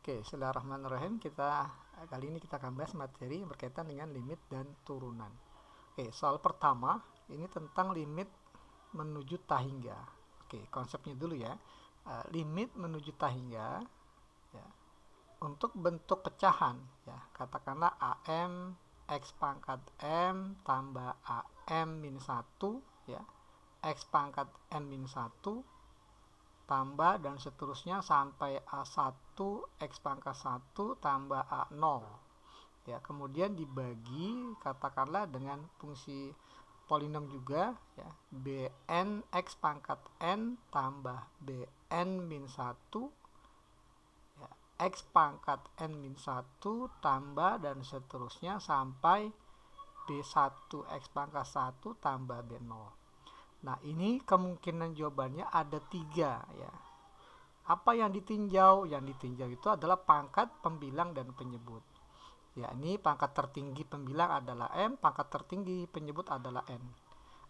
Oke, bismillahirrahmanirrahim. Kali ini kita akan bahas materi yang berkaitan dengan limit dan turunan. Oke, soal pertama ini tentang limit menuju tahingga. Oke, konsepnya dulu ya. Limit menuju tahingga ya, untuk bentuk pecahan ya, katakanlah AM X pangkat M tambah AM min 1 ya, X pangkat M min 1 tambah dan seterusnya sampai A1 X pangkat 1 tambah A0 ya, kemudian dibagi katakanlah dengan fungsi polinom juga ya, Bn X pangkat N tambah Bn min 1 ya, X pangkat N min 1 tambah dan seterusnya sampai B1 X pangkat 1 tambah B0. Nah, ini kemungkinan jawabannya ada 3 ya. Apa yang ditinjau? Yang ditinjau itu adalah pangkat pembilang dan penyebut. Ya, ini pangkat tertinggi pembilang adalah M, pangkat tertinggi penyebut adalah N.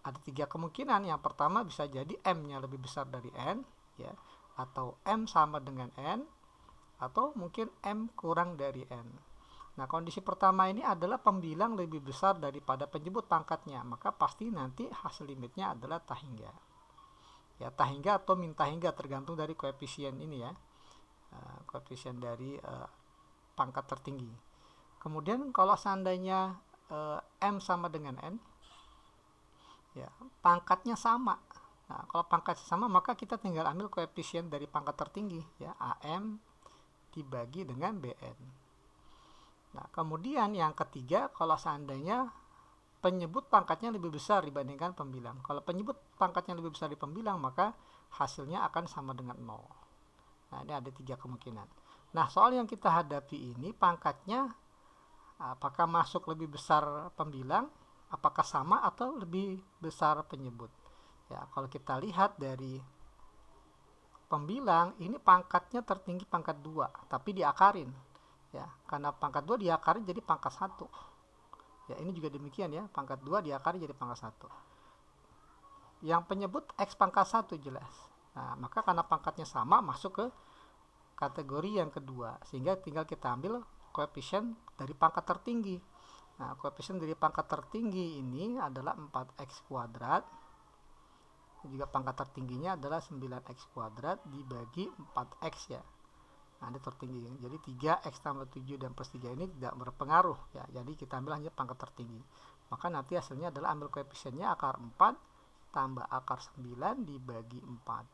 Ada 3 kemungkinan. Yang pertama bisa jadi M-nya lebih besar dari N ya, atau M sama dengan N, atau mungkin M kurang dari N. Nah, kondisi pertama ini adalah pembilang lebih besar daripada penyebut pangkatnya, maka pasti nanti hasil limitnya adalah tahingga. Ya, tahingga atau min tahingga tergantung dari koefisien ini ya, koefisien dari pangkat tertinggi. Kemudian kalau seandainya M sama dengan N, ya pangkatnya sama. Nah, kalau pangkatnya sama maka kita tinggal ambil koefisien dari pangkat tertinggi ya, AM dibagi dengan BN. Nah, kemudian yang ketiga, kalau seandainya penyebut pangkatnya lebih besar dibandingkan pembilang. Kalau penyebut pangkatnya lebih besar di pembilang, maka hasilnya akan sama dengan 0. Nah, ini ada 3 kemungkinan. Nah, soal yang kita hadapi ini pangkatnya apakah masuk lebih besar pembilang, apakah sama atau lebih besar penyebut. Ya, kalau kita lihat dari pembilang, ini pangkatnya tertinggi pangkat 2, tapi diakarin. Ya, karena pangkat 2 diakarin jadi pangkat 1. Ya, ini juga demikian ya, pangkat 2 diakarin jadi pangkat 1. Yang penyebut X pangkat 1 jelas. Nah, maka karena pangkatnya sama masuk ke kategori yang kedua, sehingga tinggal kita ambil koefisien dari pangkat tertinggi. Nah, koefisien dari pangkat tertinggi ini adalah 4x kuadrat. Juga pangkat tertingginya adalah 9x kuadrat dibagi 4x ya. Nah, ini tertinggi. Jadi 3x tambah 7 dan plus 3 ini tidak berpengaruh ya. Jadi kita ambil hanya pangkat tertinggi. Maka nanti hasilnya adalah ambil koefisiennya akar 4 tambah akar 9 dibagi 4.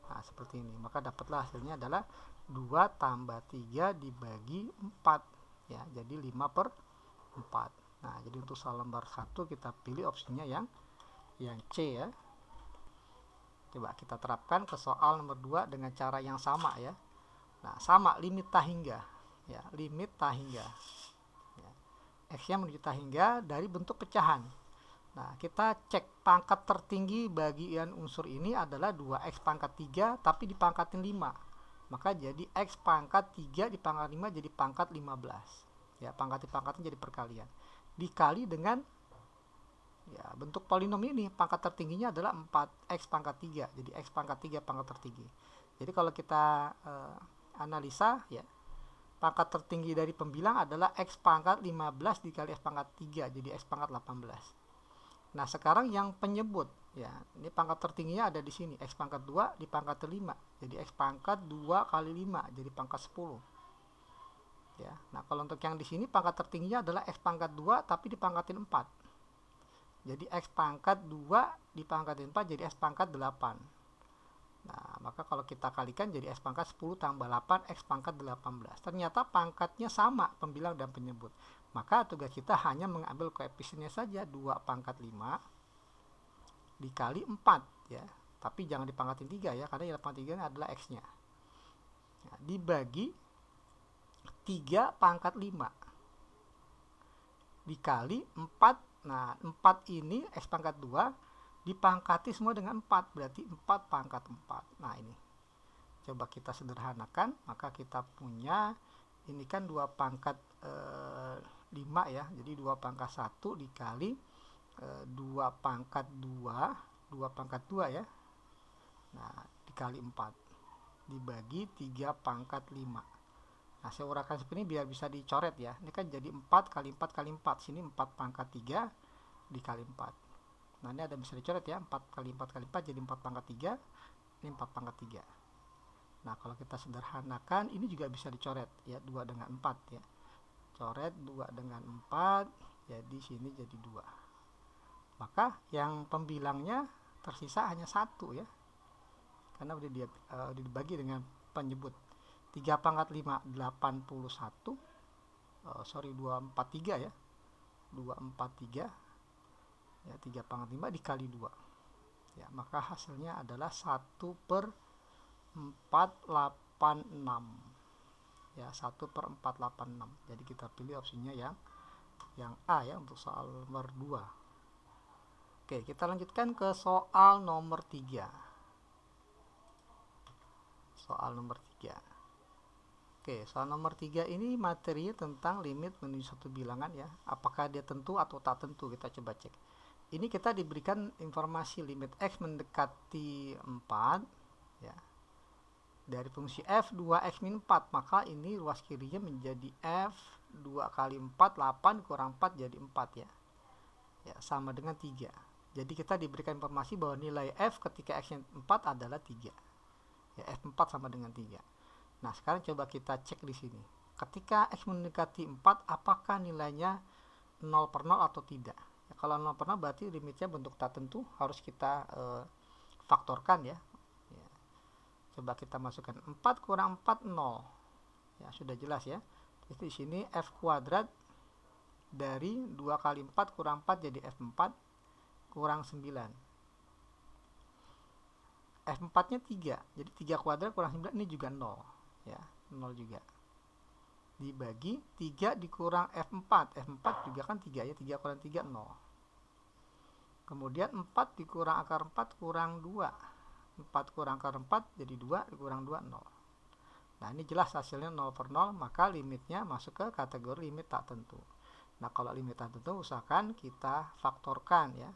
Nah, seperti ini. Maka dapatlah hasilnya adalah 2 tambah 3 dibagi 4 ya. Jadi 5/4. Nah, jadi untuk soal lembar 1 kita pilih opsinya yang C ya. Coba kita terapkan ke soal nomor 2 dengan cara yang sama ya. Nah, sama limit tahingga ya, limit tahingga ya. X-nya menuju tahingga dari bentuk pecahan. Nah, kita cek pangkat tertinggi bagian unsur ini adalah 2x pangkat 3 tapi dipangkatin 5. Maka jadi X pangkat 3 dipangkat 5 jadi pangkat 15 ya, pangkat-pangkatnya jadi perkalian dikali dengan ya, bentuk polinom ini pangkat tertingginya adalah 4x pangkat 3, jadi X pangkat 3 pangkat tertinggi. Jadi kalau kita analisa ya, pangkat tertinggi dari pembilang adalah X pangkat 15 dikali X pangkat 3, jadi X pangkat 18. Nah, sekarang yang penyebut ya, ini pangkat tertingginya ada di sini, X pangkat 2 di pangkat 5, jadi X pangkat 2 kali 5 jadi pangkat 10 ya. Nah, kalau untuk yang di sini pangkat tertingginya adalah X pangkat 2 tapi dipangkatin 4, jadi X pangkat 2 dipangkatin 4 jadi X pangkat 8. Nah, maka kalau kita kalikan jadi X pangkat 10 tambah 8 X pangkat 18. Ternyata pangkatnya sama pembilang dan penyebut. Maka tugas kita hanya mengambil koefisiennya saja, 2 pangkat 5 dikali 4 ya. Tapi jangan dipangkatin 3 ya, karena yang pangkat 3 adalah X-nya. Nah, dibagi 3 pangkat 5 dikali 4. Nah, 4 ini X pangkat 2 dipangkati semua dengan 4, berarti 4 pangkat 4. Nah, ini coba kita sederhanakan, maka kita punya ini kan 2 pangkat 5 ya, jadi 2 pangkat 1 dikali 2 pangkat 2 pangkat 2 ya, nah dikali 4 dibagi 3 pangkat 5. Nah, saya uraikan seperti ini biar bisa dicoret ya. Ini kan jadi 4 kali 4 kali 4. Sini 4 pangkat 3 dikali 4. Nah, ini ada bisa dicoret ya. 4 kali 4 kali 4 jadi 4 pangkat 3. Ini 4 pangkat 3. Nah, kalau kita sederhanakan, ini juga bisa dicoret ya. 2 dengan 4 ya. Coret 2 dengan 4. Jadi sini jadi 2. Maka yang pembilangnya tersisa hanya 1 ya. Karena udah dibagi dengan penyebut. 3 pangkat 5 81. 243 ya. 243 ya, 3 pangkat 5 dikali 2 ya, maka hasilnya adalah 1/486 ya, 1/486. Jadi kita pilih opsinya yang A ya untuk soal nomor 2. Oke, kita lanjutkan ke soal nomor 3. Soal nomor 3. Oke, soal nomor 3 ini materi tentang limit menuju suatu bilangan ya. Apakah dia tentu atau tak tentu, kita coba cek. Ini kita diberikan informasi limit X mendekati 4 ya, dari fungsi f 2x min 4, maka ini ruas kirinya menjadi f 2 kali 4, 8 kurang 4 jadi 4 ya. Ya, sama dengan 3. Jadi kita diberikan informasi bahwa nilai f ketika x nya 4 adalah 3. Ya, f4 sama dengan 3. Nah, sekarang coba kita cek di sini. Ketika x mendekati 4, apakah nilainya 0/0 atau tidak? Ya, kalau 0/0 berarti limitnya bentuk tak tentu, harus kita faktorkan ya. Ya. Coba kita masukkan 4 kurang 4 0. Ya, sudah jelas ya. Jadi di sini f kuadrat dari 2 kali 4 kurang 4 jadi f4 kurang 9. F4 nya 3, jadi 3 kuadrat kurang 9 ini juga 0 ya, 0 juga. Dibagi 3 dikurang F4, F4 juga kan 3 ya, 3 kurang 3 0. Kemudian 4 dikurang akar 4 kurang 2, 4 kurang akar 4 jadi 2 dikurang 2 0. Nah, ini jelas hasilnya 0/0, maka limitnya masuk ke kategori limit tak tentu. Nah, kalau limit tak tentu usahakan kita faktorkan ya,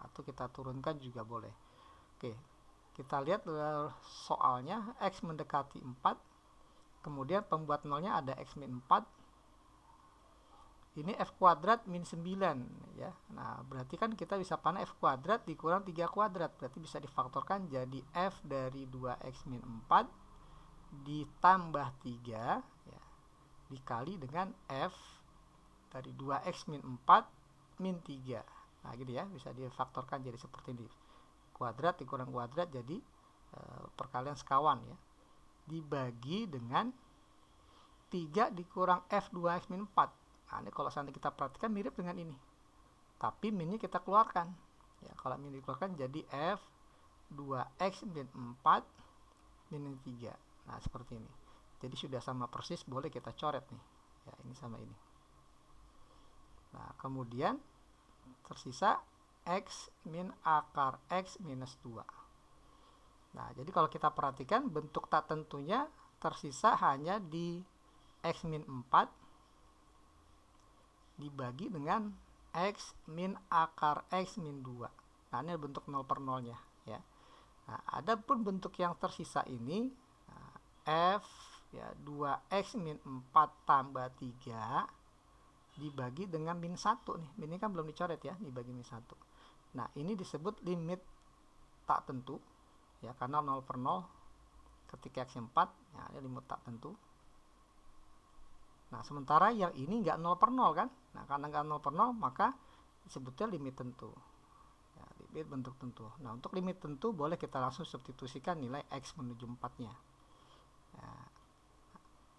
atau kita turunkan juga boleh. Oke, kita lihat soalnya x mendekati 4, kemudian pembuat nolnya ada x min 4, ini f kuadrat min 9 ya. Nah, berarti kan kita bisa panah f kuadrat dikurang 3 kuadrat, berarti bisa difaktorkan jadi f dari 2x min 4 ditambah 3 ya, dikali dengan f dari 2x min 4 min 3. Nah, gitu ya, bisa difaktorkan jadi seperti ini. Kuadrat dikurang kuadrat jadi perkalian sekawan ya. Dibagi dengan 3 dikurang f 2x min 4. Nah, ini kalau seandainya kita perhatikan mirip dengan ini. Tapi minnya kita keluarkan. Ya, kalau min dikeluarkan jadi f 2x min 4 min 3. Nah, seperti ini. Jadi sudah sama persis, boleh kita coret nih. Ya, ini sama ini. Nah, kemudian tersisa x min akar x minus 2. Nah, jadi kalau kita perhatikan bentuk tak tentunya tersisa hanya di x min 4 dibagi dengan x min akar x min 2. Nah, ini bentuk 0/0 nya ya. Nah, ada pun bentuk yang tersisa ini f ya 2x min 4 tambah 3 dibagi dengan min 1 nih. Min ini kan belum dicoret ya, dibagi min 1. Nah, ini disebut limit tak tentu ya, karena 0/0 ketika x 4 ya, ini limit tak tentu. Nah, sementara yang ini enggak 0/0 kan. Nah, karena enggak 0/0 maka disebutnya limit tentu ya, limit bentuk tentu. Nah, untuk limit tentu boleh kita langsung substitusikan nilai x menuju 4 nya ya.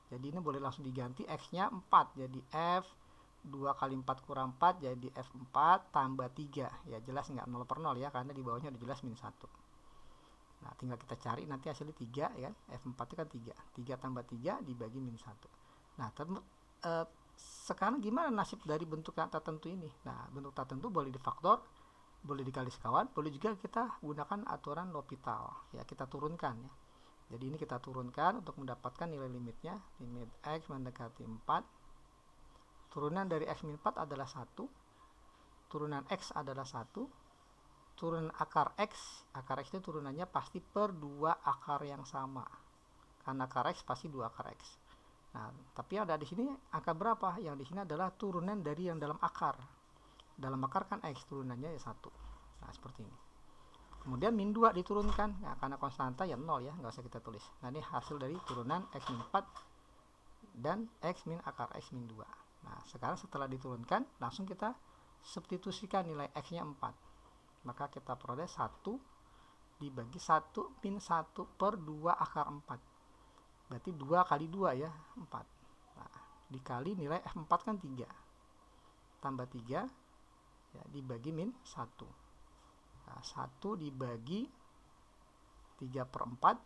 Jadi ini boleh langsung diganti x nya 4, jadi f 2 kali 4 kurang 4 jadi f4 tambah 3 ya, jelas enggak 0/0 ya, karena di bawahnya udah jelas min 1. Nah, tinggal kita cari nanti hasilnya 3 ya kan, f4 itu kan 3, 3 tambah 3 dibagi min 1. Nah, sekarang gimana nasib dari bentuk yang tak tentu ini? Nah, bentuk tak tentu boleh difaktor, boleh dikali sekawan, boleh juga kita gunakan aturan L'Hopital ya, kita turunkan ya. Jadi ini kita turunkan untuk mendapatkan nilai limitnya, limit x mendekati 4. Turunan dari x min 4 adalah 1, turunan x adalah 1, turunan akar x itu turunannya pasti per 2 akar yang sama, karena akar x pasti 2 akar x. Nah, tapi ada di sini angka berapa? Yang di sini adalah turunan dari yang dalam akar. Dalam akar kan X, turunannya ya 1. Nah, seperti ini. Kemudian min 2 diturunkan. Nah, karena konstanta ya 0 ya, nggak usah kita tulis. Nah, ini hasil dari turunan X min 4 dan X min akar X min 2. Nah, sekarang setelah diturunkan, langsung kita substitusikan nilai X-nya 4. Maka kita peroleh 1 dibagi 1 min 1 per 2 akar 4. Berarti 2 kali 2 ya, 4. Nah, dikali nilai F4 kan 3. Tambah 3 ya, dibagi min 1. Nah, 1 dibagi 3 per 4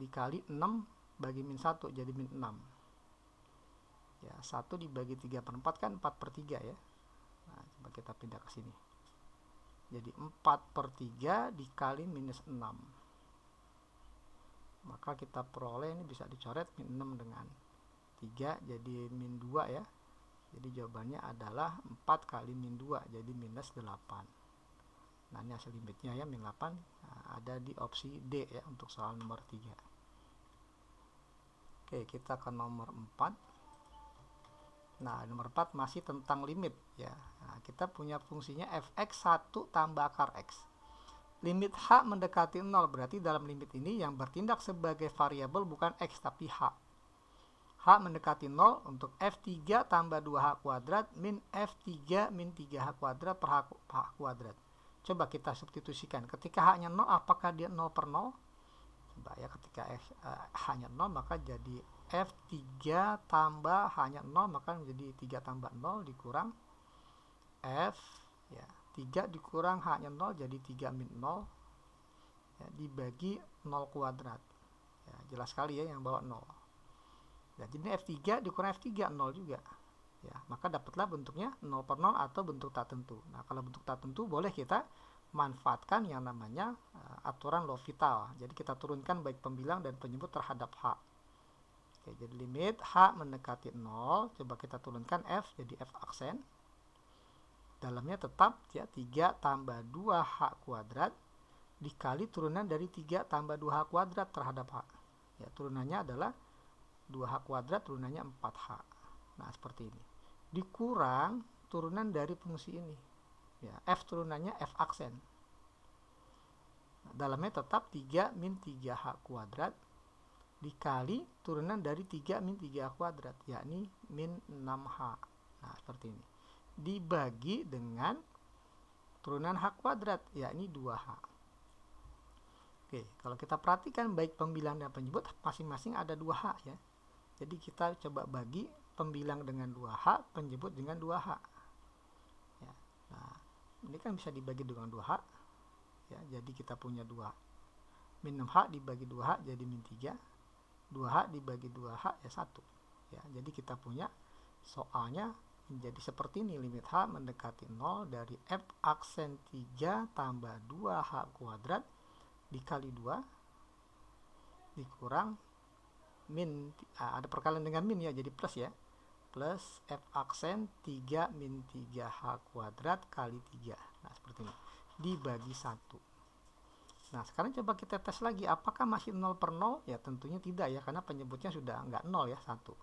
dikali 6 bagi min 1 jadi min 6. Ya, 1 dibagi 3 per 4 kan 4 per 3 ya. Nah, coba kita pindah ke sini. Jadi 4 per 3 dikali minus 6. Maka kita peroleh ini bisa dicoret min 6 dengan 3 jadi min 2 ya. Jadi jawabannya adalah 4 kali min 2 jadi minus 8. Nah, ini hasil limitnya ya, min 8. Nah, ada di opsi D ya untuk soal nomor 3. Oke, kita ke nomor 4. Nah, nomor 4 masih tentang limit ya. Nah, kita punya fungsinya fx 1 tambah akar x. Limit h mendekati 0, berarti dalam limit ini yang bertindak sebagai variabel bukan x tapi h. H mendekati 0 untuk f3 tambah 2h kuadrat min f3 min 3h kuadrat per h kuadrat. Coba kita substitusikan. Ketika h-nya 0, apakah dia 0 per 0? Coba ya, ketika h-nya 0 maka jadi f3 tambah h-nya 0 maka menjadi 3 tambah 0 dikurang f ya. 3 dikurang h-nya 0 jadi 3 min 0 ya, dibagi 0 kuadrat ya, jelas sekali ya yang bawah 0 ya, jadi F3 dikurang F3 0 juga ya, maka dapatlah bentuknya 0 per 0 atau bentuk tak tentu. Nah, kalau bentuk tak tentu boleh kita manfaatkan yang namanya aturan L'Hopital. Jadi kita turunkan baik pembilang dan penyebut terhadap H. Oke, jadi limit H mendekati 0, coba kita turunkan F jadi F aksen. Dalamnya tetap ya 3 tambah 2h kuadrat dikali turunan dari 3 tambah 2h kuadrat terhadap h. Ya, turunannya adalah 2h kuadrat, turunannya 4h. Nah, seperti ini. Dikurang turunan dari fungsi ini. Ya, f turunannya f aksen. Nah, dalamnya tetap 3 min 3h kuadrat dikali turunan dari 3 min 3h kuadrat, yakni min 6h. Nah, seperti ini. Dibagi dengan turunan h kuadrat, yakni 2h. Oke, kalau kita perhatikan baik pembilang dan penyebut masing-masing ada 2h ya. Jadi kita coba bagi pembilang dengan 2h, penyebut dengan 2h. Ya. Nah, ini kan bisa dibagi dengan 2h. Ya, jadi kita punya 2 min 6h dibagi 2h jadi min 3. 2h dibagi 2h ya 1. Ya, jadi kita punya soalnya menjadi seperti ini. Limit h mendekati 0 dari f aksen 3 tambah 2h kuadrat dikali 2 dikurang min, ada perkalian dengan min ya, jadi plus ya, plus f aksen 3 min 3h kuadrat kali 3. Nah, seperti ini dibagi 1. Nah, sekarang coba kita tes lagi, apakah masih 0 per 0? Ya tentunya tidak ya, karena penyebutnya sudah enggak 0 ya, 1.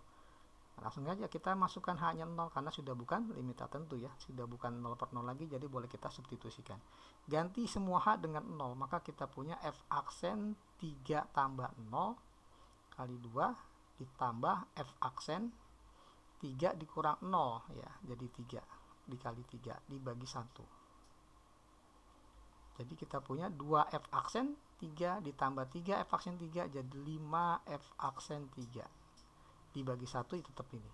Langsung aja kita masukkan h-nya 0 karena sudah bukan limit tertentu ya, sudah bukan 0 per 0 lagi, jadi boleh kita substitusikan. Ganti semua h dengan 0, maka kita punya f aksen 3 tambah 0 kali 2 ditambah f aksen 3 dikurang 0 ya, jadi 3 dikali 3 dibagi 1. Jadi kita punya 2f aksen 3 ditambah 3 f aksen 3 jadi 5f aksen 3 dibagi 1 itu tetap ini.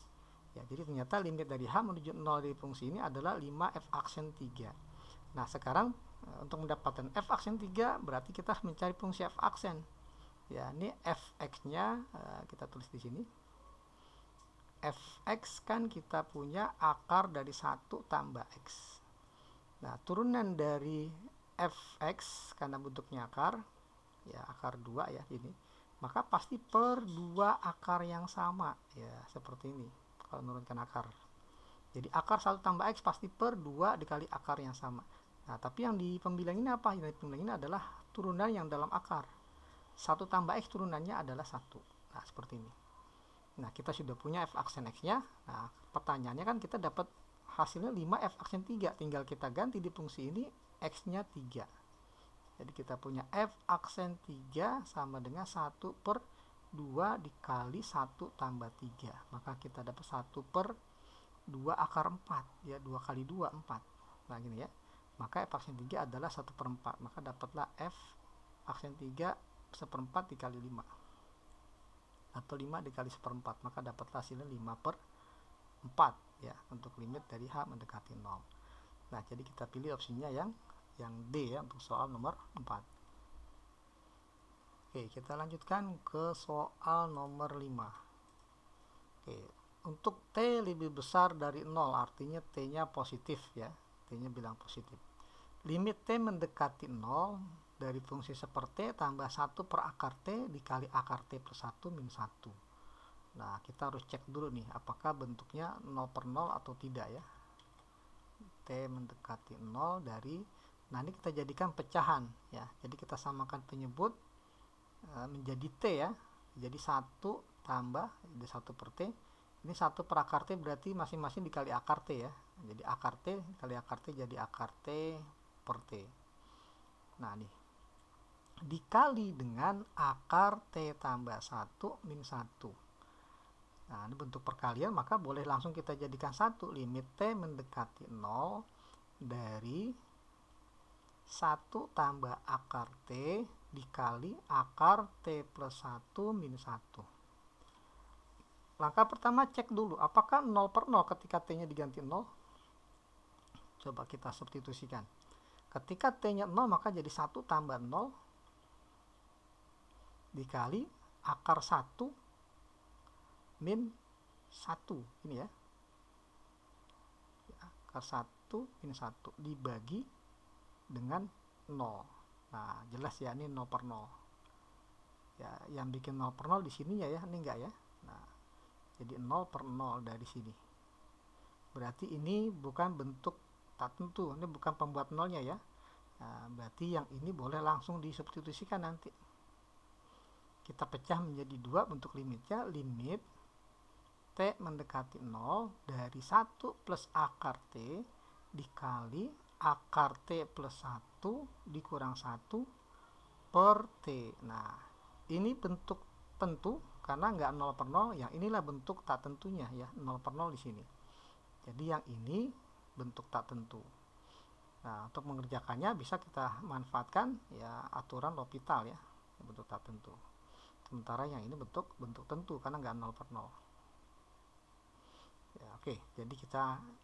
Ya, jadi ternyata limit dari h menuju 0 dari fungsi ini adalah 5f aksen 3. Nah, sekarang untuk mendapatkan f aksen 3 berarti kita harus mencari fungsi f aksen. Ya, ini fx-nya kita tulis di sini. Fx kan kita punya akar dari 1 tambah x. Nah, turunan dari fx karena bentuknya akar, ya akar 2 ya ini. Maka pasti per 2 akar yang sama ya, seperti ini kalau menurunkan akar. Jadi akar 1 tambah x pasti per 2 dikali akar yang sama. Nah, tapi yang di pembilang ini apa? Yang di pembilang ini adalah turunan yang dalam akar. 1 tambah x turunannya adalah 1. Nah, seperti ini. Nah, kita sudah punya f aksen x-nya. Nah, pertanyaannya kan kita dapat hasilnya 5 f aksen 3. Tinggal kita ganti di fungsi ini x-nya 3. Jadi kita punya f aksen 3 sama dengan 1 per 2 dikali 1 tambah 3. Maka kita dapat 1 per 2 akar 4. Ya, 2 kali 2, 4. Nah, gini ya. Maka f aksen 3 adalah 1 per 4. Maka dapatlah f aksen 3 1/4 dikali 5. Atau 5 dikali 1/4. Maka dapatlah hasilnya 5 per 4. Ya, untuk limit dari h mendekati 0. Nah, jadi kita pilih opsinya yang D ya, untuk soal nomor 4. Oke, kita lanjutkan ke soal nomor 5. Oke, untuk T lebih besar dari 0, artinya T-nya positif ya. T-nya bilang positif. Limit T mendekati 0 dari fungsi seperti tambah 1 per akar T dikali akar T plus 1 min 1. Nah, kita harus cek dulu nih, apakah bentuknya 0 per 0 atau tidak ya. T mendekati 0 dari, nah ini kita jadikan pecahan ya. Jadi kita samakan penyebut menjadi T ya. Jadi 1 tambah, jadi 1 per T. Ini 1 per akar T berarti masing-masing dikali akar T ya. Jadi akar T kali akar T jadi akar T per T. Nah nih, dikali dengan akar T tambah 1 min 1. Nah ini bentuk perkalian, maka boleh langsung kita jadikan 1. Limit T mendekati 0 dari 1 tambah akar T dikali akar T plus 1 min 1. Langkah pertama cek dulu apakah 0 per 0 ketika T-nya diganti 0. Coba kita substitusikan. Ketika T-nya 0 maka jadi 1 tambah 0 dikali akar 1 min 1. Ini ya. Akar 1 min 1 dibagi dengan 0. Nah, jelas ya, ini 0 per 0. Ya, yang bikin 0 per 0 di sininya ya, ini enggak ya. Nah, jadi 0 per 0 dari sini. Berarti ini bukan bentuk tak tentu, ini bukan pembuat nolnya ya. Nah, berarti yang ini boleh langsung disubstitusikan nanti. Kita pecah menjadi 2 bentuk limitnya. Limit T mendekati 0 dari 1 plus akar T dikali akar T plus 1 dikurang 1 per T. Nah, ini bentuk tentu karena nggak 0 per 0, yang inilah bentuk tak tentunya ya, 0 per 0 di sini. Jadi yang ini bentuk tak tentu. Nah, untuk mengerjakannya bisa kita manfaatkan ya aturan L'Hopital ya, bentuk tak tentu. Sementara yang ini bentuk tentu karena nggak 0 per 0. Ya, oke, jadi kita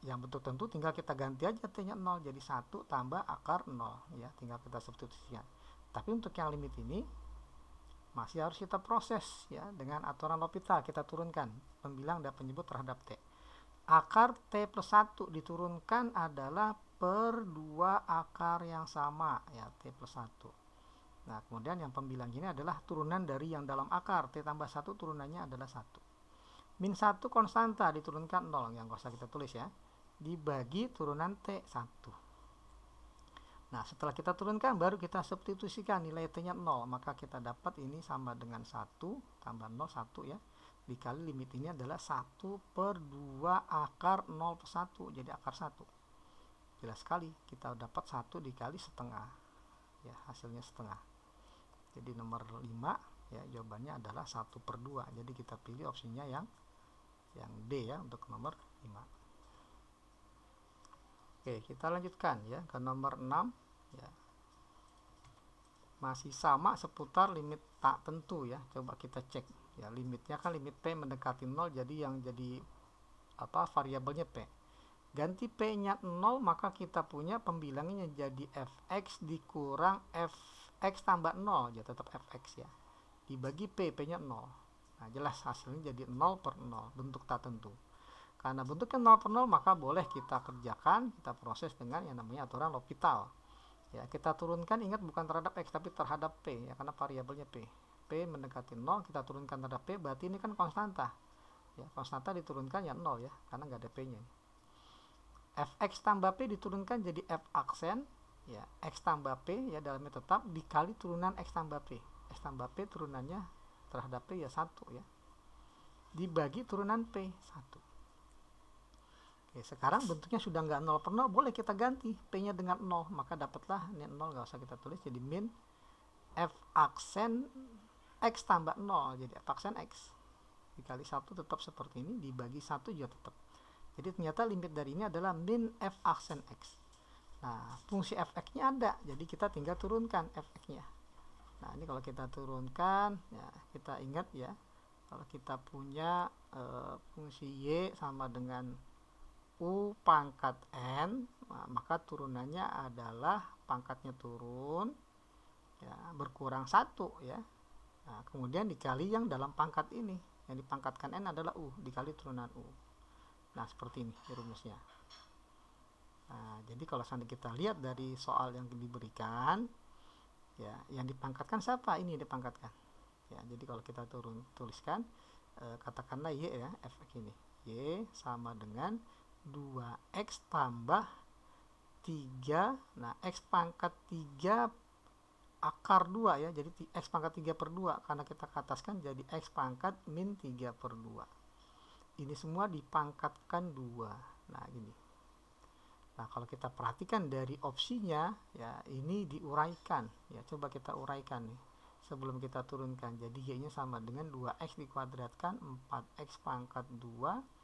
yang bentuk tentu tinggal kita ganti aja T-nya 0 jadi 1 tambah akar 0 ya, tinggal kita substitusikan. Tapi untuk yang limit ini masih harus kita proses ya dengan aturan L'Hopital, kita turunkan pembilang dan penyebut terhadap T. Akar T plus 1 diturunkan adalah per 2 akar yang sama ya, T plus 1. Nah, kemudian yang pembilang ini adalah turunan dari yang dalam akar, T tambah 1 turunannya adalah 1. Min 1 konstanta diturunkan 0, yang gak usah kita tulis ya, dibagi turunan T 1. Nah, setelah kita turunkan baru kita substitusikan nilai T-nya 0, maka kita dapat ini sama dengan 1 tambah 0, 1 ya, dikali limit ini adalah 1 per 2 akar 0 per 1, jadi akar 1. Jelas sekali, kita dapat 1 dikali setengah ya, hasilnya setengah. Jadi nomor 5 ya, jawabannya adalah 1 per 2. Jadi kita pilih opsinya yang D ya untuk nomor 5. Oke, kita lanjutkan ya ke nomor 6 ya. Masih sama seputar limit tak tentu ya. Coba kita cek ya, limitnya kan limit P mendekati 0, jadi yang jadi variabelnya P. Ganti P-nya 0, maka kita punya pembilangnya jadi fx dikurang fx tambah 0, ya tetap fx ya, dibagi P-nya 0. Nah, jelas hasilnya jadi 0 per 0, bentuk tak tentu. Karena bentuknya 0 per 0, maka boleh kita kerjakan, kita proses dengan yang namanya aturan L'Hopital. Ya, kita turunkan, ingat bukan terhadap X, tapi terhadap P, ya, karena variabelnya P. P mendekati 0, kita turunkan terhadap P, berarti ini kan konstanta. Ya, konstanta diturunkan ya 0 ya, karena nggak ada P-nya. Fx tambah P diturunkan jadi F aksen, ya, X tambah P, ya dalamnya tetap, dikali turunan X tambah P. X tambah P turunannya terhadap P ya 1 ya. Dibagi turunan P 1. Oke, sekarang bentuknya sudah nggak 0 per 0, boleh kita ganti P-nya dengan 0. Maka dapatlah, ini 0 nggak usah kita tulis, jadi min F aksen X tambah 0. Jadi F aksen X dikali 1 tetap seperti ini, dibagi 1 juga tetap. Jadi ternyata limit dari ini adalah min F aksen X. Nah, fungsi fx-nya ada, jadi kita tinggal turunkan fx-nya. Nah, ini kalau kita turunkan, ya kita ingat ya, kalau kita punya fungsi y sama dengan U pangkat N, maka turunannya adalah pangkatnya turun, ya, berkurang 1 ya. Nah, kemudian dikali yang dalam pangkat ini, yang dipangkatkan N adalah U, dikali turunan U. Nah, seperti ini rumusnya. Nah, jadi kalau seandainya kita lihat dari soal yang diberikan, ya, yang dipangkatkan siapa? Ini dipangkatkan. Ya, jadi kalau kita tuliskan, katakanlah Y ya, fx ini. Y sama dengan 2x tambah 3. Nah, x pangkat 3 akar 2 ya. Jadi x pangkat 3 per 2. Karena kita ke ataskan jadi x pangkat min 3 per 2. Ini semua dipangkatkan 2. Nah, gini. Nah, kalau kita perhatikan dari opsinya, ya ini diuraikan. Ya, coba kita uraikan nih. Sebelum kita turunkan. Jadi y-nya sama dengan 2x dikuadratkan 4x pangkat 2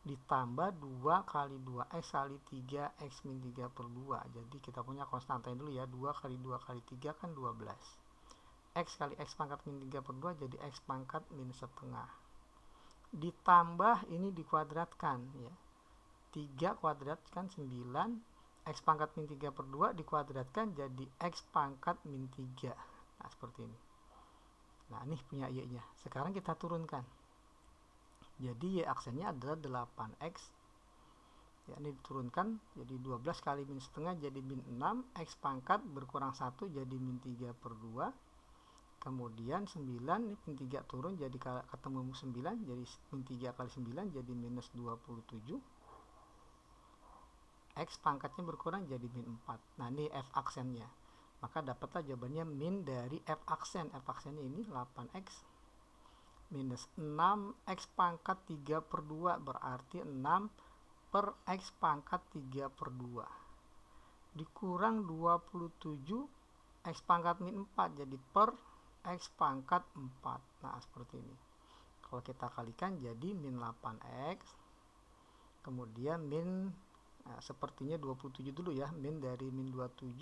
ditambah 2 kali 2x kali 3x min 3 per 2. Jadi kita punya konstanta dulu ya, 2 kali 2 kali 3 kan 12. X kali x pangkat min 3 per 2 jadi x pangkat min setengah. Ditambah ini dikuadratkan ya. 3 kuadrat kan 9, x pangkat min 3 per 2 dikuadratkan jadi x pangkat min 3. Nah, seperti ini. Nah, ini punya y-nya. Sekarang kita turunkan. Jadi y aksennya adalah 8x. Ya, ini diturunkan jadi 12 kali min setengah jadi min 6, x pangkat berkurang 1 jadi min 3 per 2. Kemudian 9, ini min 3 turun jadi ketemu 9, jadi min 3 kali 9 jadi minus 27. X pangkatnya berkurang jadi min 4. Nah, ini f aksennya. Maka dapatlah jawabannya min dari f aksen. F aksennya ini 8x minus 6x pangkat 3 per 2 berarti 6 per x pangkat 3 per 2 dikurang 27 x pangkat min 4 jadi per x pangkat 4. Nah, seperti ini. Kalau kita kalikan jadi min 8x kemudian min, nah, sepertinya 27 dulu ya, min dari min 27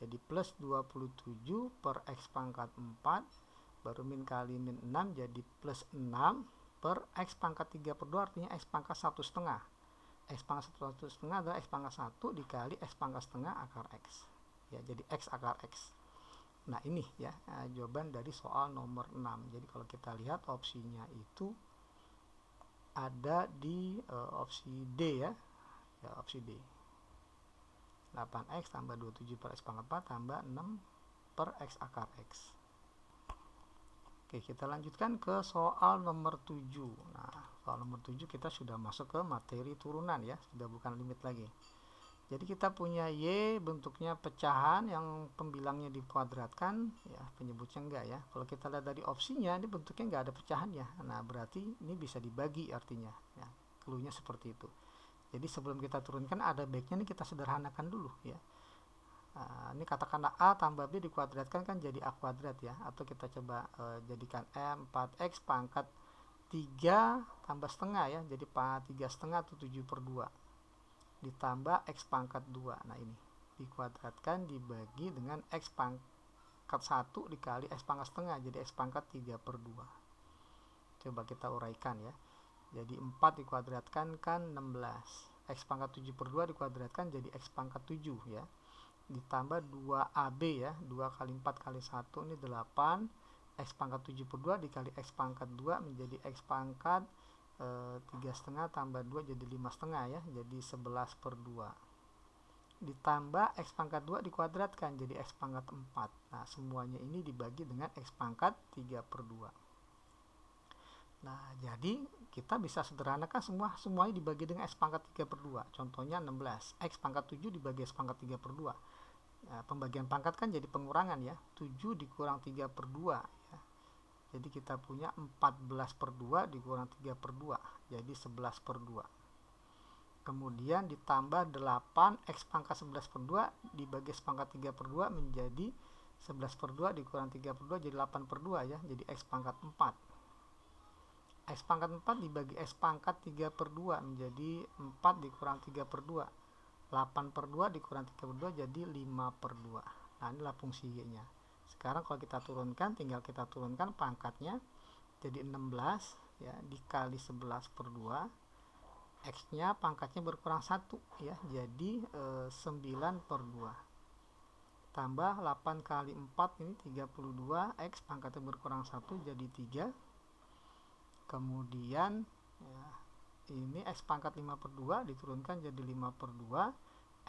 jadi plus 27 per x pangkat 4 baru min kali min 6 jadi plus 6 per x pangkat 3 per 2 artinya x pangkat 1 setengah. X pangkat 1 setengah adalah x pangkat 1 dikali x pangkat setengah akar x. Ya, jadi x akar x. Nah, ini ya jawaban dari soal nomor 6. Jadi kalau kita lihat opsinya itu ada di opsi D ya. Ya, opsi D. 8x tambah 27 per x pangkat 4 tambah 6 per x akar x. Oke, kita lanjutkan ke soal nomor 7. Nah, soal nomor 7 kita sudah masuk ke materi turunan ya, sudah bukan limit lagi. Jadi kita punya y bentuknya pecahan yang pembilangnya dikuadratkan, ya penyebutnya enggak ya. Kalau kita lihat dari opsinya, ini bentuknya enggak ada pecahannya. Nah, berarti ini bisa dibagi artinya. Ya, cluenya seperti itu. Jadi sebelum kita turunkan ada baiknya nih kita sederhanakan dulu ya. Nah, ini katakanlah A tambah B dikuadratkan kan jadi A kuadrat ya, atau kita coba jadikan 4x pangkat 3 tambah setengah ya, jadi 3 setengah atau 7 per 2 ditambah x pangkat 2. Nah, ini dikuadratkan dibagi dengan x pangkat 1 dikali x pangkat setengah jadi x pangkat 3 per 2. Coba kita uraikan ya, jadi 4 dikuadratkan kan 16, x pangkat 7 per 2 dikuadratkan jadi x pangkat 7 ya, ditambah 2AB ya, 2 kali 4 kali 1 ini 8, x pangkat 7 per 2 dikali x pangkat 2 menjadi x pangkat 3,5 tambah 2 jadi 5,5 ya, jadi 11 per 2 ditambah x pangkat 2 dikuadratkan jadi x pangkat 4. Nah, semuanya ini dibagi dengan x pangkat 3 per 2. Nah, jadi kita bisa sederhanakan semuanya dibagi dengan x pangkat 3 per 2. Contohnya 16, x pangkat 7 dibagi x pangkat 3 per 2. Nah, pembagian pangkat kan jadi pengurangan ya, 7 dikurang 3 per 2 ya. Jadi kita punya 14 per 2 dikurang 3 per 2, jadi 11 per 2. Kemudian ditambah 8 X pangkat 11 per 2 dibagi X pangkat 3 per 2 menjadi 11 per 2 dikurang 3 per 2 jadi 8 per 2 ya, jadi X pangkat 4. X pangkat 4 dibagi X pangkat 3 per 2 menjadi 4 dikurang 3 per 2. 8 per 2 dikurang 3 per 2 jadi 5 per 2. Nah, inilah fungsi Y-nya. Sekarang kalau kita turunkan, tinggal kita turunkan pangkatnya jadi 16 ya, dikali 11 per 2. X-nya pangkatnya berkurang 1 ya, jadi 9 per 2. Tambah 8 kali 4 ini 32, X pangkatnya berkurang 1 jadi 3. Kemudian ya, ini X pangkat 5 per 2 diturunkan jadi 5 per 2,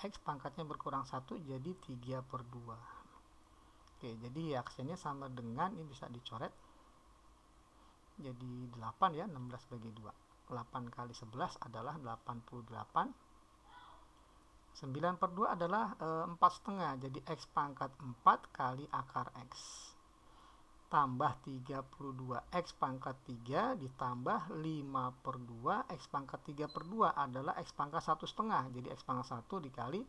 X pangkatnya berkurang 1 jadi 3 per 2. Oke, jadi reaksinya sama dengan, ini bisa dicoret jadi 8 ya, 16 bagi 2. 8 kali 11 adalah 88. 9 per 2 adalah 4,5, jadi X pangkat 4 kali akar X. Tambah 32 X pangkat 3 ditambah 5 per 2, X pangkat 3 per 2 adalah X pangkat 1,5, jadi X pangkat 1 dikali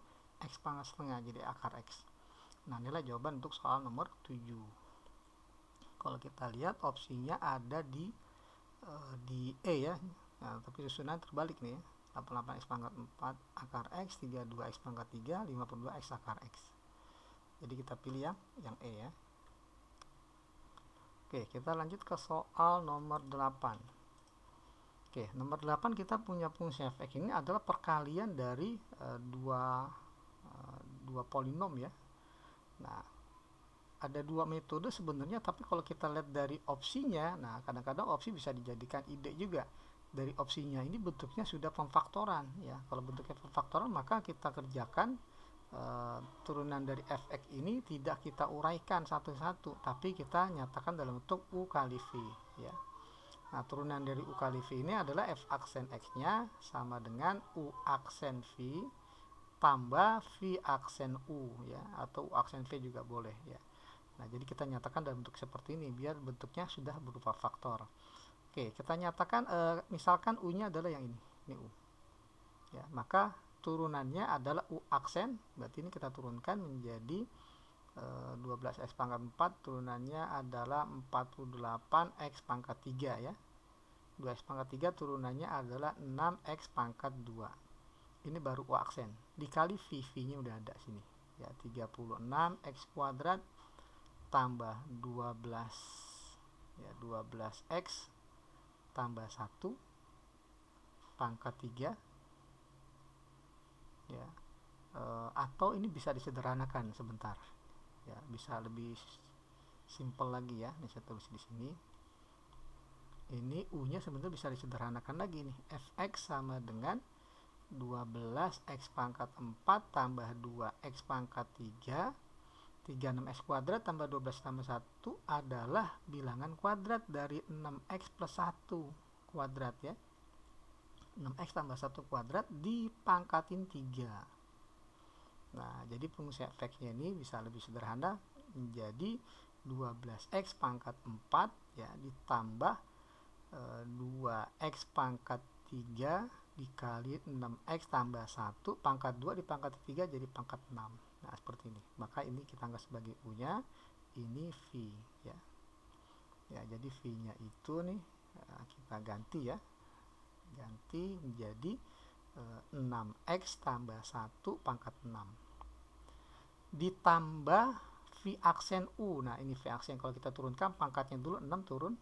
X pangkat setengah, jadi akar X. Nah, inilah jawaban untuk soal nomor 7. Kalau kita lihat opsinya ada di E ya. Nah, tapi susunan terbalik nih ya. 88 X pangkat 4 akar X, 32 X pangkat 3, 5 per 2 X akar X. Jadi kita pilih yang E ya. Oke, kita lanjut ke soal nomor 8. Oke, nomor 8 kita punya fungsi f(x) ini adalah perkalian dari dua polinom ya. Nah, ada dua metode sebenarnya, tapi kalau kita lihat dari opsinya, nah kadang-kadang opsi bisa dijadikan ide juga. Dari opsinya ini bentuknya sudah pemfaktoran ya. Kalau bentuknya pemfaktoran maka kita kerjakan turunan dari fx ini tidak kita uraikan satu-satu, tapi kita nyatakan dalam bentuk u kali v ya. Nah, turunan dari u kali v ini adalah f aksen x-nya sama dengan u aksen v tambah v aksen u ya, atau u aksen v juga boleh ya. Nah, jadi kita nyatakan dalam bentuk seperti ini biar bentuknya sudah berupa faktor. Oke, kita nyatakan misalkan u-nya adalah yang ini u. Ya, maka turunannya adalah u aksen, berarti ini kita turunkan menjadi 12x pangkat 4, turunannya adalah 48x pangkat 3 ya. 2x pangkat 3 turunannya adalah 6x pangkat 2. Ini baru u aksen. Dikali v-nya udah ada sini. Ya, 36x kuadrat tambah 12 ya, 12x tambah 1 pangkat 3 ya, atau ini bisa disederhanakan sebentar ya, bisa lebih simple lagi ya. Ini saya tulis di sini, ini u nya sebenarnya bisa disederhanakan lagi nih, fx sama dengan 12x pangkat 4 tambah 2x pangkat 3, 36x kuadrat tambah 12 tambah 1 adalah bilangan kuadrat dari 6x plus 1 kuadrat ya. 6x tambah 1 kuadrat dipangkatin 3. Nah, jadi fungsi fx-nya ini bisa lebih sederhana menjadi 12x pangkat 4 ya, ditambah 2x pangkat 3 dikali 6x tambah 1 pangkat 2 dipangkat 3 jadi pangkat 6. Nah, seperti ini. Maka ini kita anggap sebagai u-nya, ini v ya. Ya, jadi v-nya itu nih kita ganti ya. Ganti menjadi 6x tambah 1 pangkat 6 ditambah v aksen u. Nah, ini v aksen kalau kita turunkan pangkatnya dulu 6 turun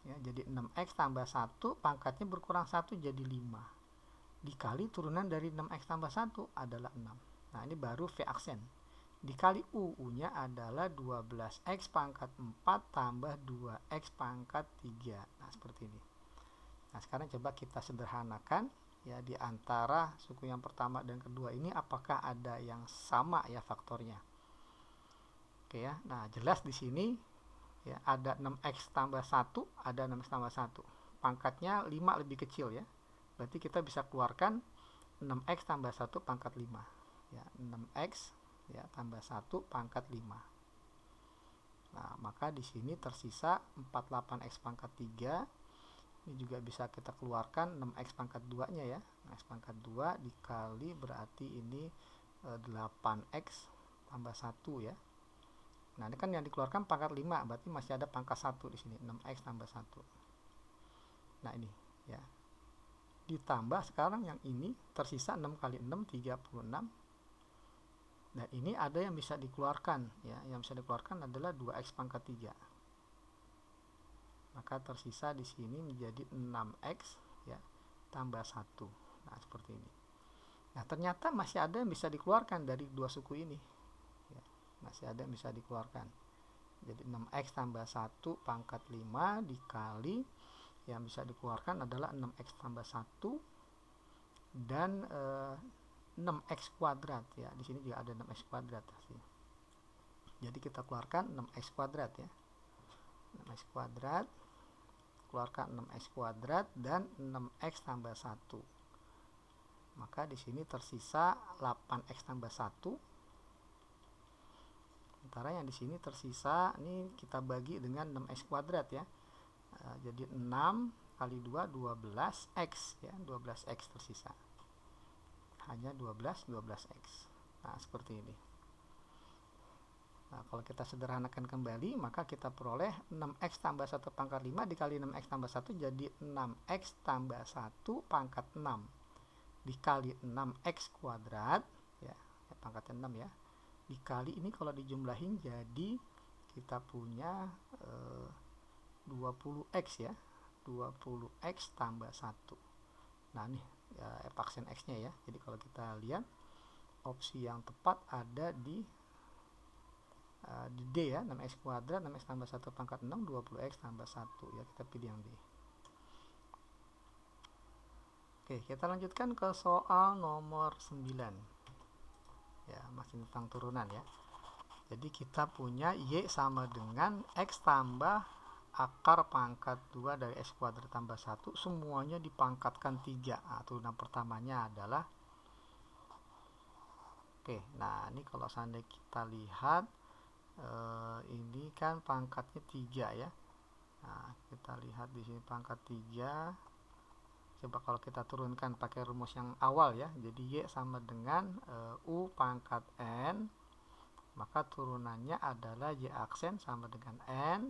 ya, jadi 6x tambah 1 pangkatnya berkurang 1 jadi 5 dikali turunan dari 6x tambah 1 adalah 6. Nah, ini baru v aksen dikali u-nya adalah 12x pangkat 4 tambah 2x pangkat 3. Nah, seperti ini. Nah, sekarang coba kita sederhanakan ya, di antara suku yang pertama dan kedua ini apakah ada yang sama ya faktornya. Oke ya. Nah, jelas di sini ya ada 6x tambah 1, ada 6x tambah 1. Pangkatnya 5 lebih kecil ya. Berarti kita bisa keluarkan 6x tambah 1 pangkat 5. Ya, 6x ya tambah 1 pangkat 5. Nah, maka di sini tersisa 48x pangkat 3. Ini juga bisa kita keluarkan 6x pangkat 2 nya ya. X pangkat 2 dikali berarti ini 8x tambah 1 ya. Nah, ini kan yang dikeluarkan pangkat 5, berarti masih ada pangkat 1 di sini, 6x tambah 1. Nah, ini ya. Ditambah sekarang yang ini tersisa 6 kali 6 36. Nah, ini ada yang bisa dikeluarkan ya. Yang bisa dikeluarkan adalah 2x pangkat 3. Maka tersisa di sini menjadi 6x ya tambah 1. Nah, seperti ini. Nah, ternyata masih ada yang bisa dikeluarkan dari dua suku ini. Ya, masih ada yang bisa dikeluarkan. Jadi 6x tambah 1 pangkat 5 dikali yang bisa dikeluarkan adalah 6x tambah 1 dan 6x kuadrat ya. Di sini juga ada 6x kuadrat sih. Jadi kita keluarkan 6x kuadrat ya. 6x kuadrat, keluarkan 6x kuadrat dan 6x tambah 1. Maka di sini tersisa 8x tambah 1. Sementara yang di sini tersisa, ini kita bagi dengan 6x kuadrat ya. Jadi 6 kali 2 12x ya, 12x tersisa. Hanya 12x. Nah, seperti ini. Nah, kalau kita sederhanakan kembali, maka kita peroleh 6x tambah 1 pangkat 5 dikali 6x tambah 1 jadi 6x tambah 1 pangkat 6 dikali 6x kuadrat ya, pangkatnya 6 ya, dikali ini kalau dijumlahin jadi kita punya 20x ya, 20x tambah 1. Nah, ini ya, F-aksen x nya ya. Jadi kalau kita lihat opsi yang tepat ada di D ya, 6x kuadrat, 6x tambah 1 pangkat 6, 20x tambah 1 ya, kita pilih yang D. Oke, kita lanjutkan ke soal nomor 9 ya, masih tentang turunan ya. Jadi kita punya Y sama dengan X tambah akar pangkat 2 dari X kuadrat tambah 1, semuanya dipangkatkan 3. Nah, turunan pertamanya adalah, oke, nah ini kalau seandainya kita lihat ini kan pangkatnya 3 ya. Nah, kita lihat di sini pangkat 3. Coba kalau kita turunkan pakai rumus yang awal ya. Jadi Y sama dengan U pangkat N. Maka turunannya adalah Y aksen sama dengan N.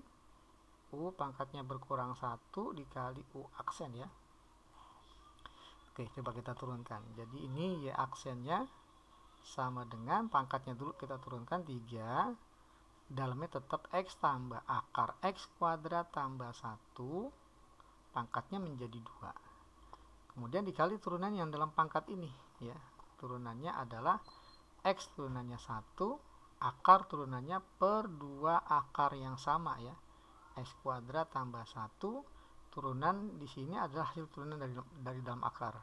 U pangkatnya berkurang 1 dikali U aksen ya. Oke, coba kita turunkan. Jadi ini Y aksennya sama dengan pangkatnya dulu kita turunkan 3. Dalamnya tetap X tambah akar X kuadrat tambah 1, pangkatnya menjadi 2. Kemudian dikali turunan yang dalam pangkat ini ya. Turunannya adalah X turunannya 1, akar turunannya per 2 akar yang sama ya. X kuadrat tambah 1, turunan di sini adalah hasil turunan dari dalam akar.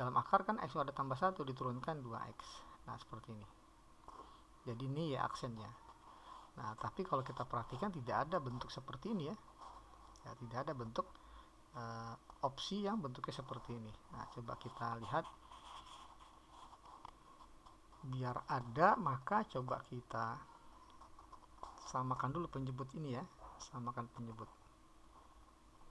Dalam akar kan X kuadrat tambah 1 diturunkan 2X. Nah, seperti ini. Jadi ini ya aksennya. Nah, tapi kalau kita perhatikan tidak ada bentuk seperti ini ya. Ya, tidak ada bentuk opsi yang bentuknya seperti ini. Nah, coba kita lihat. Biar ada, maka coba kita samakan dulu penjemput ini ya. Samakan penjemput.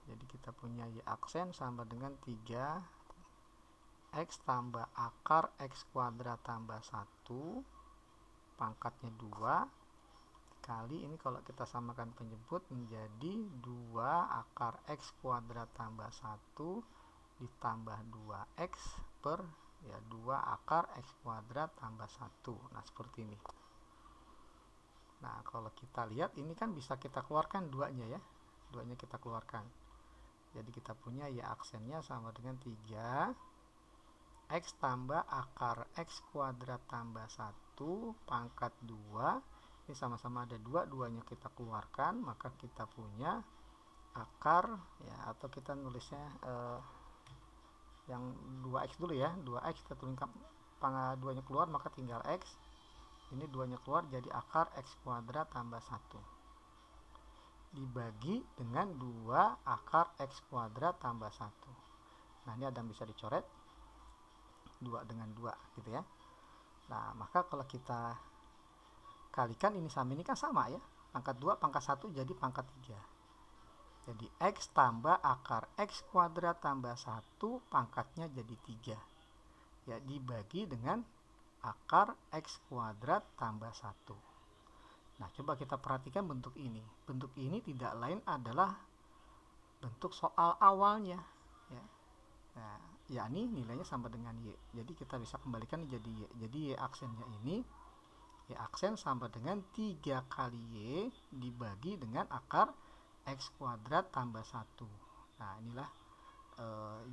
Jadi kita punya Y aksen sama dengan 3 X tambah akar X kuadrat tambah 1, pangkatnya 2, kali ini kalau kita samakan penjemput menjadi 2 akar X kuadrat tambah 1 ditambah 2X per ya 2 akar X kuadrat tambah 1. Nah, seperti ini. Nah, kalau kita lihat ini kan bisa kita keluarkan duanya ya. Duanya kita keluarkan. Jadi kita punya Y aksennya sama dengan 3 X tambah akar X kuadrat tambah 1 pangkat 2. Ini sama-sama ada 2, duanya kita keluarkan, maka kita punya akar ya, atau kita nulisnya yang 2X dulu ya. 2X kita tuliskan duanya keluar, maka tinggal X. Ini duanya keluar jadi akar X kuadrat tambah 1 dibagi dengan 2 akar X kuadrat tambah 1. Nah, ini ada yang bisa dicoret 2 dengan 2 gitu ya. Nah, maka kalau kita kalikan ini sama ini kan sama ya. Pangkat 2 pangkat 1 jadi pangkat 3. Jadi X tambah akar X kuadrat tambah 1 pangkatnya jadi 3. Ya, dibagi dengan akar X kuadrat tambah 1. Nah, coba kita perhatikan bentuk ini. Bentuk ini tidak lain adalah bentuk soal awalnya. Ya. Nah, yakni nilainya sama dengan Y. Jadi kita bisa kembalikan jadi Y. Jadi Y aksennya ini, Y aksen sama dengan 3 kali Y dibagi dengan akar X kuadrat tambah 1. Nah, inilah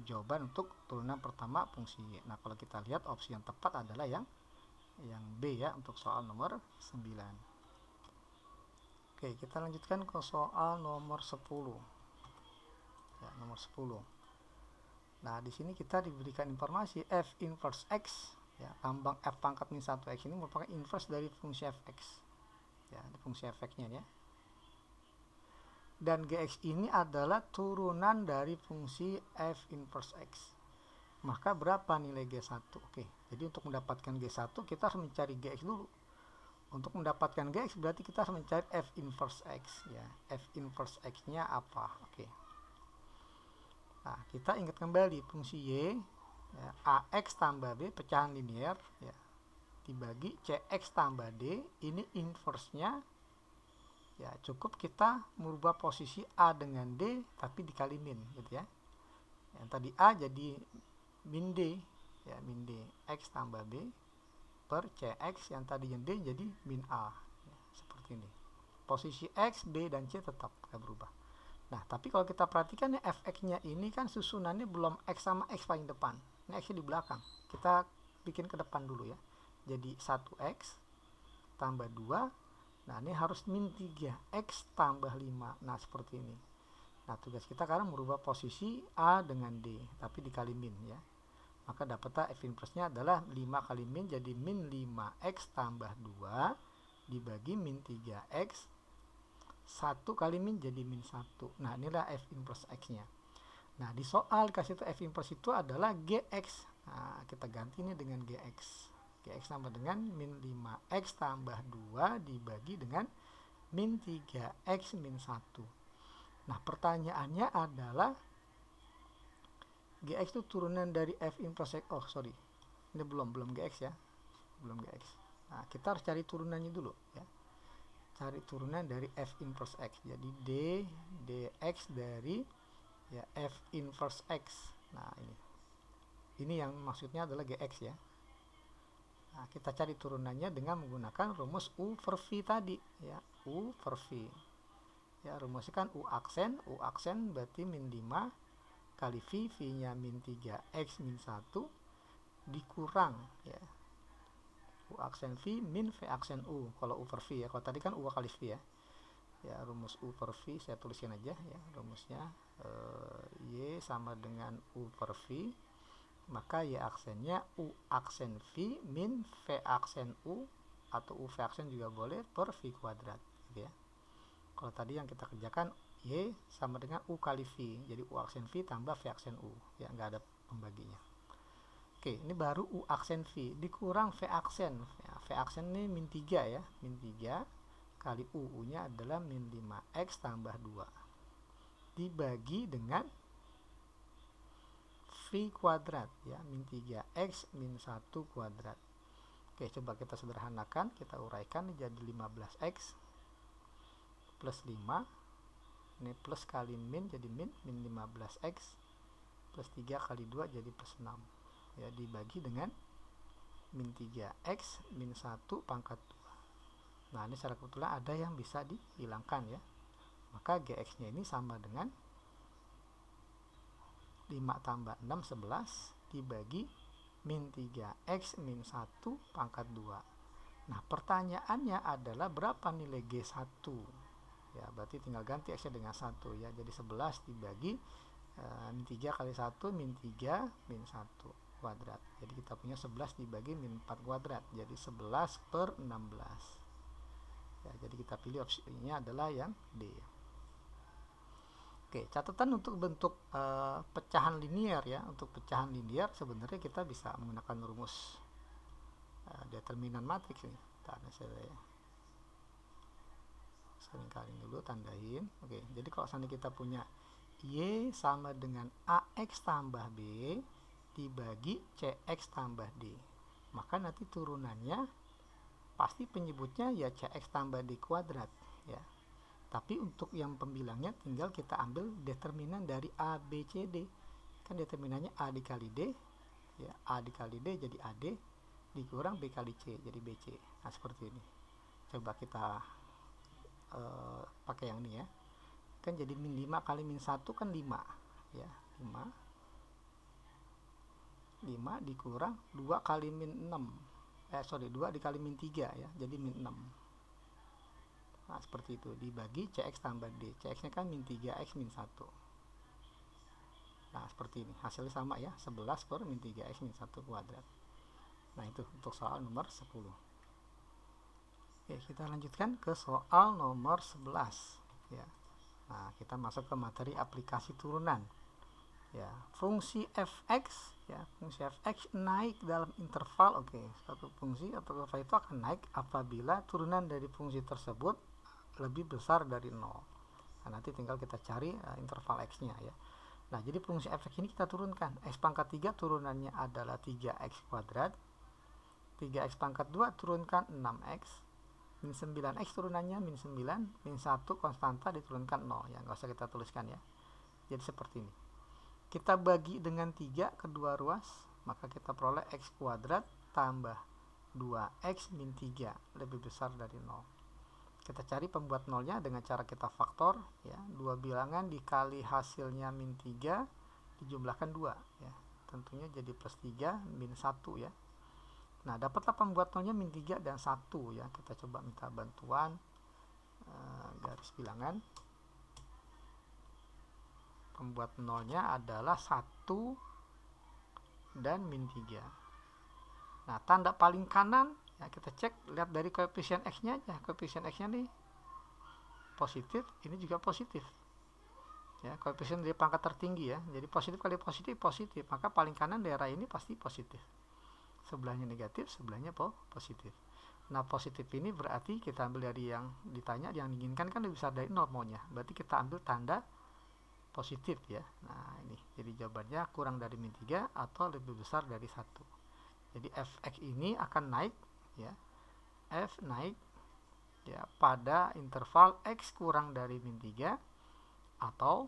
jawaban untuk turunan pertama fungsi Y. Nah, kalau kita lihat opsi yang tepat adalah yang B ya, untuk soal nomor 9. Oke, kita lanjutkan ke soal nomor 10. Ya, nomor 10. Nah, di sini kita diberikan informasi f inverse x, ya, tambang f pangkat min 1x ini merupakan inverse dari fungsi fx. Ya, fungsi fx-nya ya. Dan gx ini adalah turunan dari fungsi f inverse x. Maka berapa nilai g1? Oke, jadi untuk mendapatkan g1 kita harus mencari gx dulu. Untuk mendapatkan gx berarti kita harus mencari f inverse x ya. F inverse x-nya apa? Oke. Nah, kita ingat kembali fungsi y ya, ax tambah b pecahan linear ya, dibagi cx tambah d, ini inverse-nya ya, cukup kita merubah posisi a dengan d tapi dikali min gitu ya. Yang tadi a jadi min d ya, min d x tambah b per cx, yang tadinya d jadi min a ya, seperti ini. Posisi x, b dan c tetap gak berubah. Nah, tapi kalau kita perhatikan ya, fx-nya ini kan susunannya belum x sama x paling depan. Ini x-nya di belakang. Kita bikin ke depan dulu ya. Jadi 1x tambah 2. Nah, ini harus min 3. X tambah 5. Nah, seperti ini. Nah, tugas kita sekarang merubah posisi A dengan D. Tapi dikali min ya. Maka dapatlah f inverse-nya adalah 5 kali min. Jadi min 5x tambah 2 dibagi min 3x. 1 kali min jadi min 1. Nah, inilah f inverse x-nya. Nah, di soal kasih itu f inverse itu adalah gx. Nah, kita ganti ini dengan gx. Gx sama dengan min 5x tambah 2 dibagi dengan min 3x min 1. Nah, pertanyaannya adalah gx itu turunan dari f inverse x. Oh, sorry. Ini belum gx ya. Belum gx. Nah, kita harus cari turunannya dulu ya. Cari turunan dari f inverse x. Jadi d dx dari ya f inverse x. Nah, ini yang maksudnya adalah gx ya. Nah, kita cari turunannya dengan menggunakan rumus u per v tadi ya, u per v. Ya, rumusnya kan u aksen berarti min 5 kali v, v-nya min 3x min 1 dikurang ya u aksen v min v aksen u, kalau u per v ya. Kalau tadi kan u kali v ya. Ya, rumus u per v saya tuliskan aja ya, rumusnya y sama dengan u per v, maka y aksennya u aksen v min v aksen u, atau u v aksen juga boleh, per v kuadrat gitu ya. Kalau tadi yang kita kerjakan y sama dengan u kali v, jadi u aksen v tambah v aksen u ya, nggak ada pembaginya. Oke, ini baru u aksen v dikurang v aksen. Ya, v aksen ini min 3 ya, min 3 kali u-nya adalah min 5x tambah 2 dibagi dengan v kuadrat ya, min 3x min 1 kuadrat. Oke, coba kita sederhanakan, kita uraikan jadi 15x plus 5. Ini plus kali min jadi min 15x plus 3 kali 2 jadi plus 6. Ya, dibagi dengan min 3x min 1 pangkat 2. Nah, ini secara kebetulan ada yang bisa dihilangkan ya. Maka gx-nya ini sama dengan 5 tambah 6 11 dibagi min 3x min 1 pangkat 2. Nah, pertanyaannya adalah berapa nilai g1? Ya, berarti tinggal ganti x-nya dengan 1 ya. Jadi 11 dibagi min 3 kali 1 min 3 min 1 kuadrat. Jadi kita punya 11 dibagi min 4 kuadrat. Jadi 11 per 16. Ya, jadi kita pilih opsinya adalah yang D. Oke, catatan untuk bentuk pecahan linear ya. Untuk pecahan linear sebenarnya kita bisa menggunakan rumus determinan matriks ini. Saya sering kali dulu, tandain. Oke, jadi kalau seandainya kita punya Y sama dengan AX tambah B dibagi CX tambah D, maka nanti turunannya pasti penyebutnya ya CX tambah D kuadrat ya. Tapi untuk yang pembilangnya tinggal kita ambil determinan dari A, B, C, D. Kan determinannya A dikali D ya, A dikali D jadi AD dikurang B kali C jadi BC. Nah seperti ini. Coba kita pakai yang ini ya. Kan jadi min 5 kali min 1 kan 5 ya, 5 dikurang 2 kali min 6 2 dikali min 3 ya, jadi min 6. Nah seperti itu, dibagi CX tambah D. CX nya kan min 3X min 1. Nah seperti ini, hasilnya sama ya, 11 per min 3X min 1 kuadrat. Nah itu untuk soal nomor 10. Oke, kita lanjutkan ke soal nomor 11 ya. Nah, kita masuk ke materi aplikasi turunan. Ya, fungsi fx ya, fungsi fx naik dalam interval. Oke, suatu fungsi atau interval itu akan naik apabila turunan dari fungsi tersebut lebih besar dari 0. Nah, nanti tinggal kita cari interval x-nya ya. Nah, jadi fungsi fx ini kita turunkan. X pangkat 3 turunannya adalah 3x kuadrat. 3x pangkat 2 turunkan 6x. Min 9x turunannya min 9, min 1 konstanta diturunkan 0 ya, nggak usah kita tuliskan ya. Jadi seperti ini, kita bagi dengan 3 kedua ruas, maka kita peroleh x kuadrat tambah 2x min 3 lebih besar dari 0. Kita cari pembuat nolnya dengan cara kita faktor ya, dua bilangan dikali hasilnya min 3 dijumlahkan 2 ya, tentunya jadi plus 3 min 1 ya. Nah, dapatlah pembuat nolnya min 3 dan 1 ya. Kita coba minta bantuan garis bilangan. Pembuat nolnya adalah 1 dan min 3. Nah, tanda paling kanan ya, kita cek, lihat dari koefisien X-nya aja. Koefisien X-nya nih positif, ini juga positif. Ya, koefisien dari pangkat tertinggi ya. Jadi positif kali positif, positif. Maka paling kanan daerah ini pasti positif. Sebelahnya negatif, sebelahnya positif. Nah, positif ini berarti kita ambil dari yang ditanya, yang diinginkan kan lebih besar dari 0 maunya. Berarti kita ambil tanda positif ya. Nah, ini. Jadi jawabannya kurang dari min 3 atau lebih besar dari 1. Jadi fx ini akan naik ya. F naik ya pada interval x kurang dari min 3 atau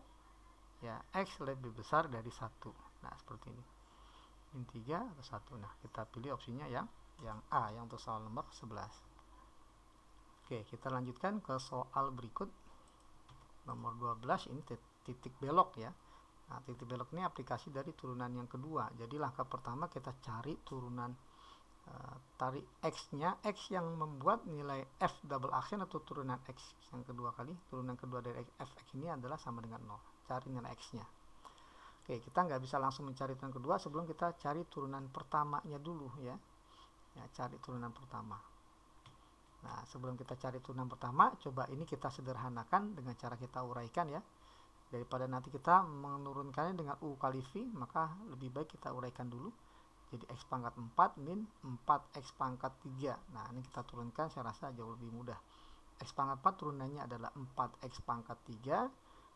ya x lebih besar dari 1. Nah, seperti ini. Min 3 atau 1. Nah, kita pilih opsinya yang A, yang untuk soal nomor 11. Oke, kita lanjutkan ke soal berikut. Nomor 12, ini titik belok ya. Nah, titik belok ini aplikasi dari turunan yang kedua. Jadi langkah pertama kita cari turunan tarik x-nya, x yang membuat nilai f double action atau turunan x yang kedua kali. Turunan kedua dari fx ini adalah sama dengan 0. Cari nilai x-nya. Oke, kita nggak bisa langsung mencari turunan kedua sebelum kita cari turunan pertamanya dulu ya. Ya, cari turunan pertama. Nah, sebelum kita cari turunan pertama, coba ini kita sederhanakan dengan cara kita uraikan ya. Daripada nanti kita menurunkannya dengan U kali V, maka lebih baik kita uraikan dulu. Jadi x pangkat 4 min 4x pangkat 3. Nah, ini kita turunkan, saya rasa jauh lebih mudah. X pangkat 4 turunannya adalah 4x pangkat 3.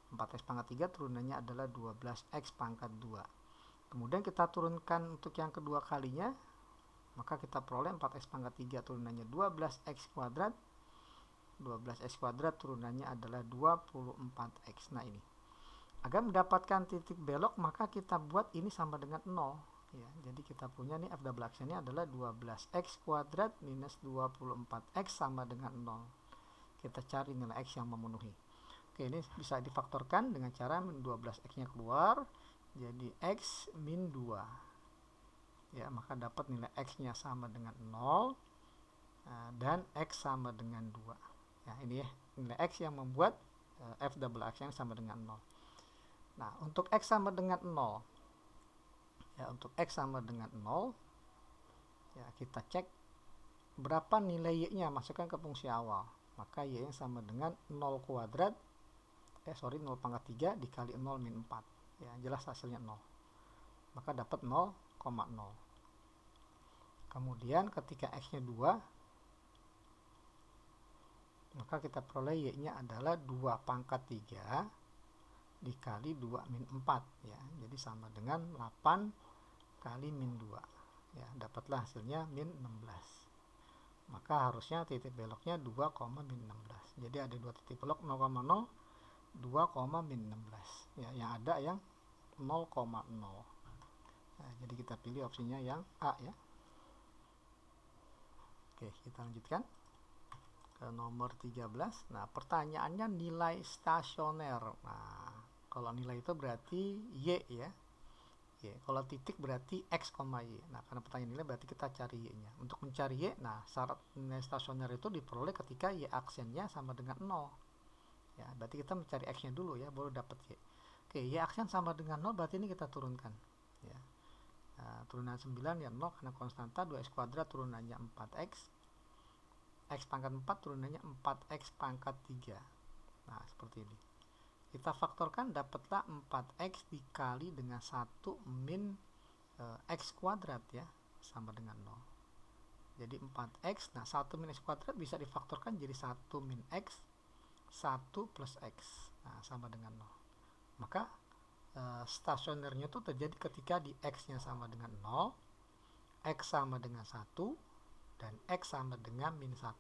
4x pangkat 3 turunannya adalah 12x pangkat 2. Kemudian kita turunkan untuk yang kedua kalinya, maka kita peroleh 4x pangkat 3 turunannya 12x kuadrat. 12x kuadrat turunannya adalah 24x. Nah, ini. Agar mendapatkan titik belok, maka kita buat ini sama dengan 0. Ya, jadi kita punya nih f double action-nya adalah 12x kuadrat minus 24x sama dengan 0. Kita cari nilai x yang memenuhi. Oke, ini bisa difaktorkan dengan cara 12x-nya keluar, jadi x min 2. Ya, maka dapat nilai x-nya sama dengan 0 dan x sama dengan 2. Ya, ini ya, nilai x yang membuat f double action sama dengan 0. Nah, untuk x sama dengan 0. Ya, untuk x sama dengan 0, ya kita cek berapa nilai y-nya, masukkan ke fungsi awal. Maka y-nya sama dengan 0 kuadrat 0 pangkat 3 dikali 0 min 4. Ya, jelas hasilnya 0. Maka dapat 0,0. Kemudian ketika x-nya 2, maka kita peroleh y-nya adalah 2 pangkat 3 dikali 2 min 4 ya, jadi sama dengan 8 kali min 2 ya, dapatlah hasilnya min 16. Maka harusnya titik beloknya 2, min 16. Jadi ada dua titik belok 0,0, 2, min 16 ya, yang ada yang 0,0. Nah, jadi kita pilih opsinya yang A ya. Oke, kita lanjutkan ke nomor 13. Nah, pertanyaannya nilai stasioner. Nah, kalau nilai itu berarti Y ya. Y. Kalau titik berarti X, Y. Nah, karena pertanyaan nilai berarti kita cari Y-nya. Untuk mencari Y, nah syarat nilai stasioner itu diperoleh ketika Y aksennya sama dengan 0. Ya, berarti kita mencari X-nya dulu ya, baru dapat Y. Oke, Y aksen sama dengan 0 berarti ini kita turunkan. Ya. Nah, turunan 9 ya 0 karena konstanta, 2x kuadrat turunannya 4x. X pangkat 4 turunannya 4x pangkat 3. Nah, seperti ini. Kita faktorkan, dapatlah 4x dikali dengan 1 min x kuadrat ya, sama dengan 0. Jadi 4x, nah 1 min x kuadrat bisa difaktorkan jadi 1 min x, 1 plus x, nah sama dengan 0. Maka stasionernya itu terjadi ketika di x-nya sama dengan 0, x sama dengan 1, dan x sama dengan min 1.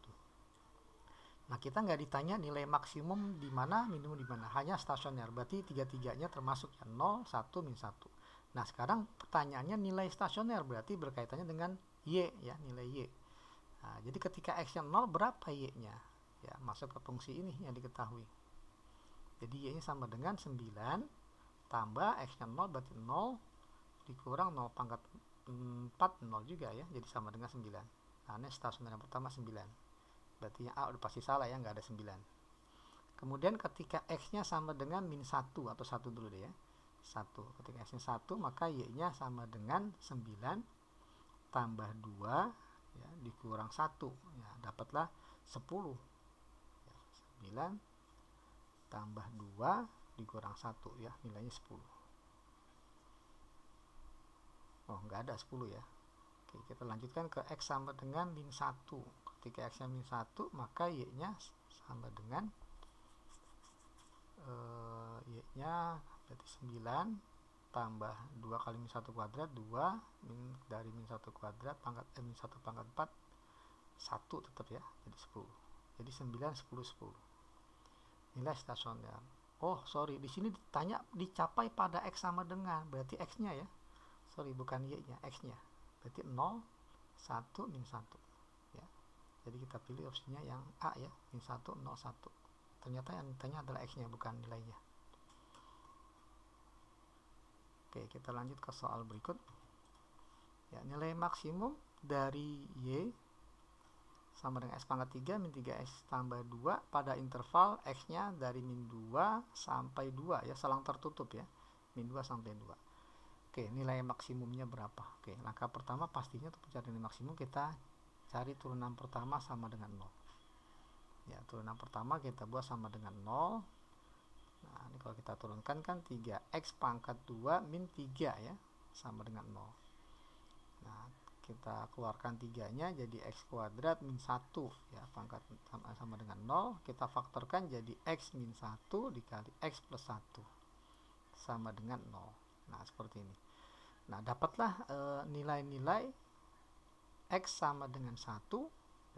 Nah, kita nggak ditanya nilai maksimum di mana, minimum di mana, hanya stasioner. Berarti tiga-tiganya termasuk ya, 0, 1, min 1. Nah, sekarang pertanyaannya nilai stasioner, berarti berkaitannya dengan Y ya, nilai Y. Nah, jadi ketika X-nya 0, berapa Y-nya? Ya, masuk ke fungsi ini yang diketahui. Jadi Y-nya sama dengan 9 tambah X-nya 0, berarti 0 dikurang 0 pangkat 4, 0 juga ya, jadi sama dengan 9. Nah, ini stasioner yang pertama 9. Berarti yang A udah pasti salah ya, nggak ada 9. Kemudian ketika X-nya sama dengan min 1 atau 1 dulu deh ya. 1. Ketika X-nya 1, maka Y-nya sama dengan 9 tambah 2 ya, dikurang 1. Ya, dapatlah 10. Ya, 9 tambah 2 dikurang 1 ya, nilainya 10. Oh, nggak ada 10 ya. Oke, kita lanjutkan ke X sama dengan min 1. Ketika X-nya min 1, maka Y-nya sama dengan Y-nya berarti 9 tambah 2 kali min 1 kuadrat, 2 dari min 1 kuadrat pangkat min 1 pangkat 4, 1 tetap ya, jadi 10. Jadi 9, 10, 10. Nilai stasioner. Oh, sorry, di sini ditanya dicapai pada X sama dengan, berarti X-nya ya. Sorry, bukan Y-nya, X-nya. Berarti 0, 1, min 1. Jadi kita pilih opsinya yang A ya, min 1, 0, 1. Ternyata yang ditanya adalah X-nya, bukan nilainya. Oke, kita lanjut ke soal berikut. Ya, nilai maksimum dari Y sama dengan X pangkat 3 min 3X tambah 2 pada interval X-nya dari min 2 sampai 2 ya, selang tertutup ya, min 2 sampai 2. Oke, nilai maksimumnya berapa? Oke, langkah pertama pastinya untuk mencari nilai maksimum kita cari turunan pertama sama dengan 0. Ya, turunan pertama kita buat sama dengan 0. Nah, ini kalau kita turunkan kan 3x pangkat 2 min 3 ya, sama dengan 0. Nah, kita keluarkan 3-nya jadi x kuadrat min 1 ya, pangkat sama dengan 0. Kita faktorkan jadi x min 1 dikali x plus 1 sama dengan 0. Nah, seperti ini. Nah, dapatlah nilai-nilai X sama dengan 1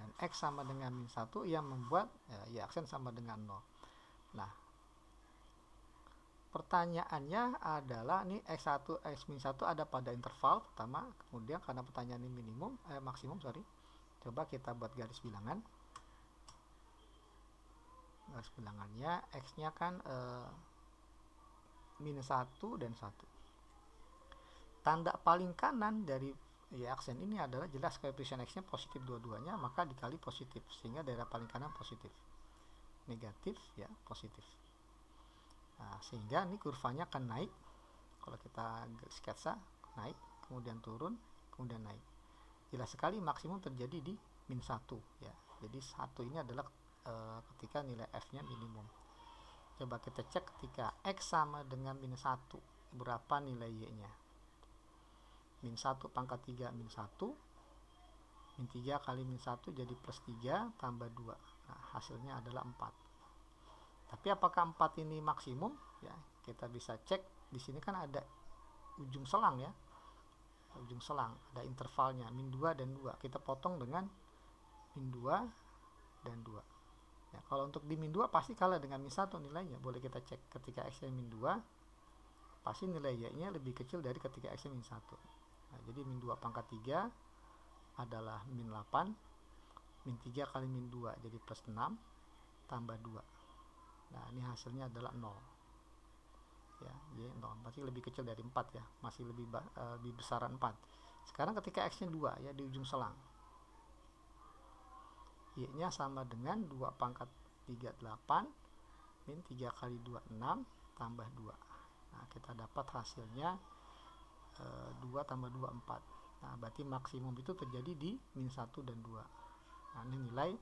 dan X sama dengan min 1 yang membuat Y aksen sama dengan 0. Nah, pertanyaannya adalah ini X1, X min 1 ada pada interval pertama, kemudian karena pertanyaan ini maksimum, coba kita buat garis bilangan. Garis bilangannya X-nya kan min 1 dan 1. Tanda paling kanan dari Y aksen ini adalah jelas koefisien X-nya positif dua-duanya, maka dikali positif, sehingga daerah paling kanan positif. Negatif ya, positif. Nah, sehingga ini kurvanya akan naik. Kalau kita sketsa, naik, kemudian turun, kemudian naik. Jelas sekali maksimum terjadi di min 1 ya. Jadi 1 ini adalah ketika nilai F-nya minimum. Coba kita cek ketika X sama dengan min 1, berapa nilai Y-nya? Min 1 pangkat 3 min 1, min 3 kali min 1 jadi plus 3 tambah 2. Nah, hasilnya adalah 4. Tapi apakah 4 ini maksimum? Ya, kita bisa cek. Di sini kan ada ujung selang ya. Ujung selang, ada intervalnya min 2 dan 2. Kita potong dengan min 2 dan 2. Ya, kalau untuk di min 2 pasti kalah dengan min 1 nilainya. Boleh kita cek ketika x-nya min 2, pasti nilai y-nya lebih kecil dari ketika x-nya min 1. Nah, jadi min 2 pangkat 3 adalah min 8. Min 3 kali min 2 jadi plus 6 tambah 2. Nah, ini hasilnya adalah 0. Ya, y 0. Pasti lebih kecil dari 4 ya. Masih lebih besaran 4. Sekarang ketika x-nya 2 ya di ujung selang. Y-nya sama dengan 2 pangkat 3 8 min 3 kali 2 6 tambah 2. Nah, kita dapat hasilnya 2 tambah 2 4. Nah, berarti maksimum itu terjadi di min 1 dan 2. Nah, ini nilai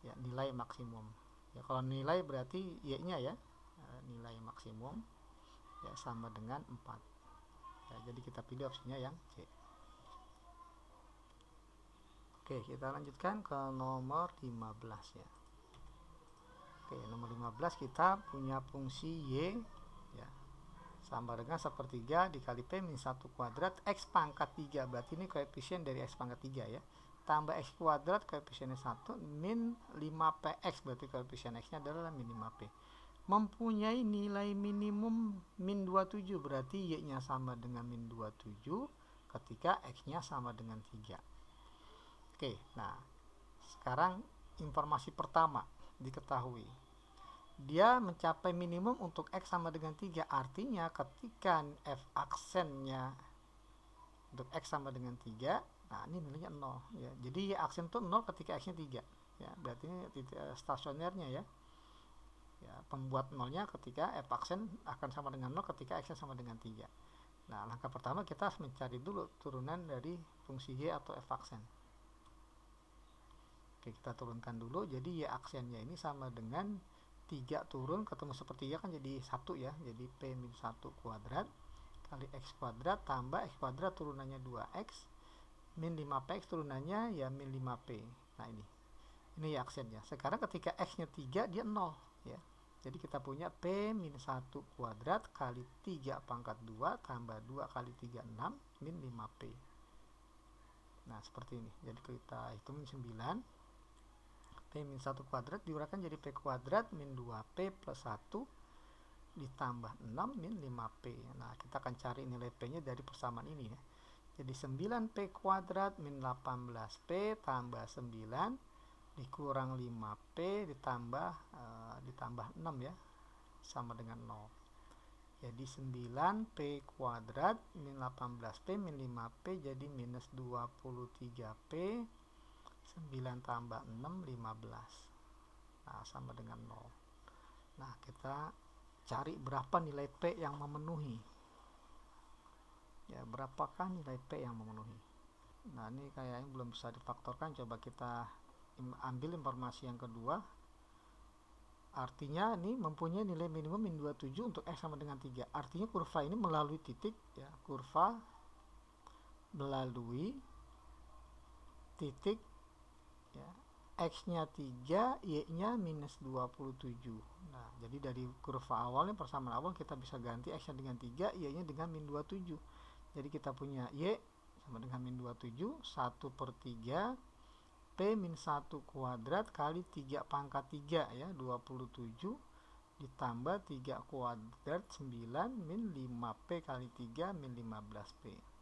ya, nilai maksimum. Ya, kalau nilai berarti y-nya ya, nilai maksimum ya sama dengan 4. Ya, jadi kita pilih opsinya yang C. Oke, kita lanjutkan ke nomor 15 ya. Oke, nomor 15 kita punya fungsi y ya sama dengan sepertiga dikali p min 1 kuadrat x pangkat 3. Berarti ini koefisien dari x pangkat 3 ya. Tambah x kuadrat koefisiennya 1 min 5px, berarti koefisien x nya adalah min 5p. Mempunyai nilai minimum min 27, berarti y nya sama dengan min 27 ketika x nya sama dengan 3. Oke, nah sekarang informasi pertama diketahui, dia mencapai minimum untuk x sama dengan 3. Artinya ketika f aksennya untuk x sama dengan 3, nah ini nilainya 0 ya. Jadi y aksen itu 0 ketika x nya 3 ya. Berarti ini stasionernya ya. Ya, pembuat nolnya ketika f aksen akan sama dengan 0 ketika x nya sama dengan 3. Nah, langkah pertama kita harus mencari dulu turunan dari fungsi y atau f aksen. Oke, kita turunkan dulu. Jadi y aksennya ini sama dengan 3 turun ketemu sepertiga kan jadi 1 ya. Jadi p min 1 kuadrat kali x kuadrat tambah x kuadrat turunannya 2x min 5px turunannya ya min 5p. Nah, ini y aksennya. Sekarang ketika x nya 3 dia 0 ya. Jadi kita punya p min 1 kuadrat kali 3 pangkat 2 tambah 2 kali 3 6 min 5p. Nah, seperti ini. Jadi kita hitung 9. P min 1 kuadrat diuraikan jadi P kuadrat min 2P plus 1 ditambah 6 min 5P. Nah, kita akan cari nilai P nya dari persamaan ini ya. Jadi 9P kuadrat min 18P tambah 9 dikurang 5P ditambah 6 ya, sama dengan 0. Jadi 9P kuadrat min 18P min 5P jadi minus 23P. 9 tambah 6 15. Nah, sama dengan 0. Nah, kita cari berapa nilai P yang memenuhi ya. Berapakah nilai P yang memenuhi? Nah, ini kayaknya belum bisa difaktorkan. Coba kita ambil informasi yang kedua. Artinya ini mempunyai nilai minimum min 27 untuk x sama dengan 3. Artinya kurva ini melalui titik ya. Kurva melalui titik ya, x nya 3, y nya minus 27. Nah, jadi dari kurva awalnya, persamaan awal, kita bisa ganti x nya dengan 3, y nya dengan min 27. Jadi kita punya y sama dengan min 27, 1/3 p min 1 kuadrat kali 3 pangkat 3 ya, 27 ditambah 3 kuadrat 9 min 5p kali 3 min 15p.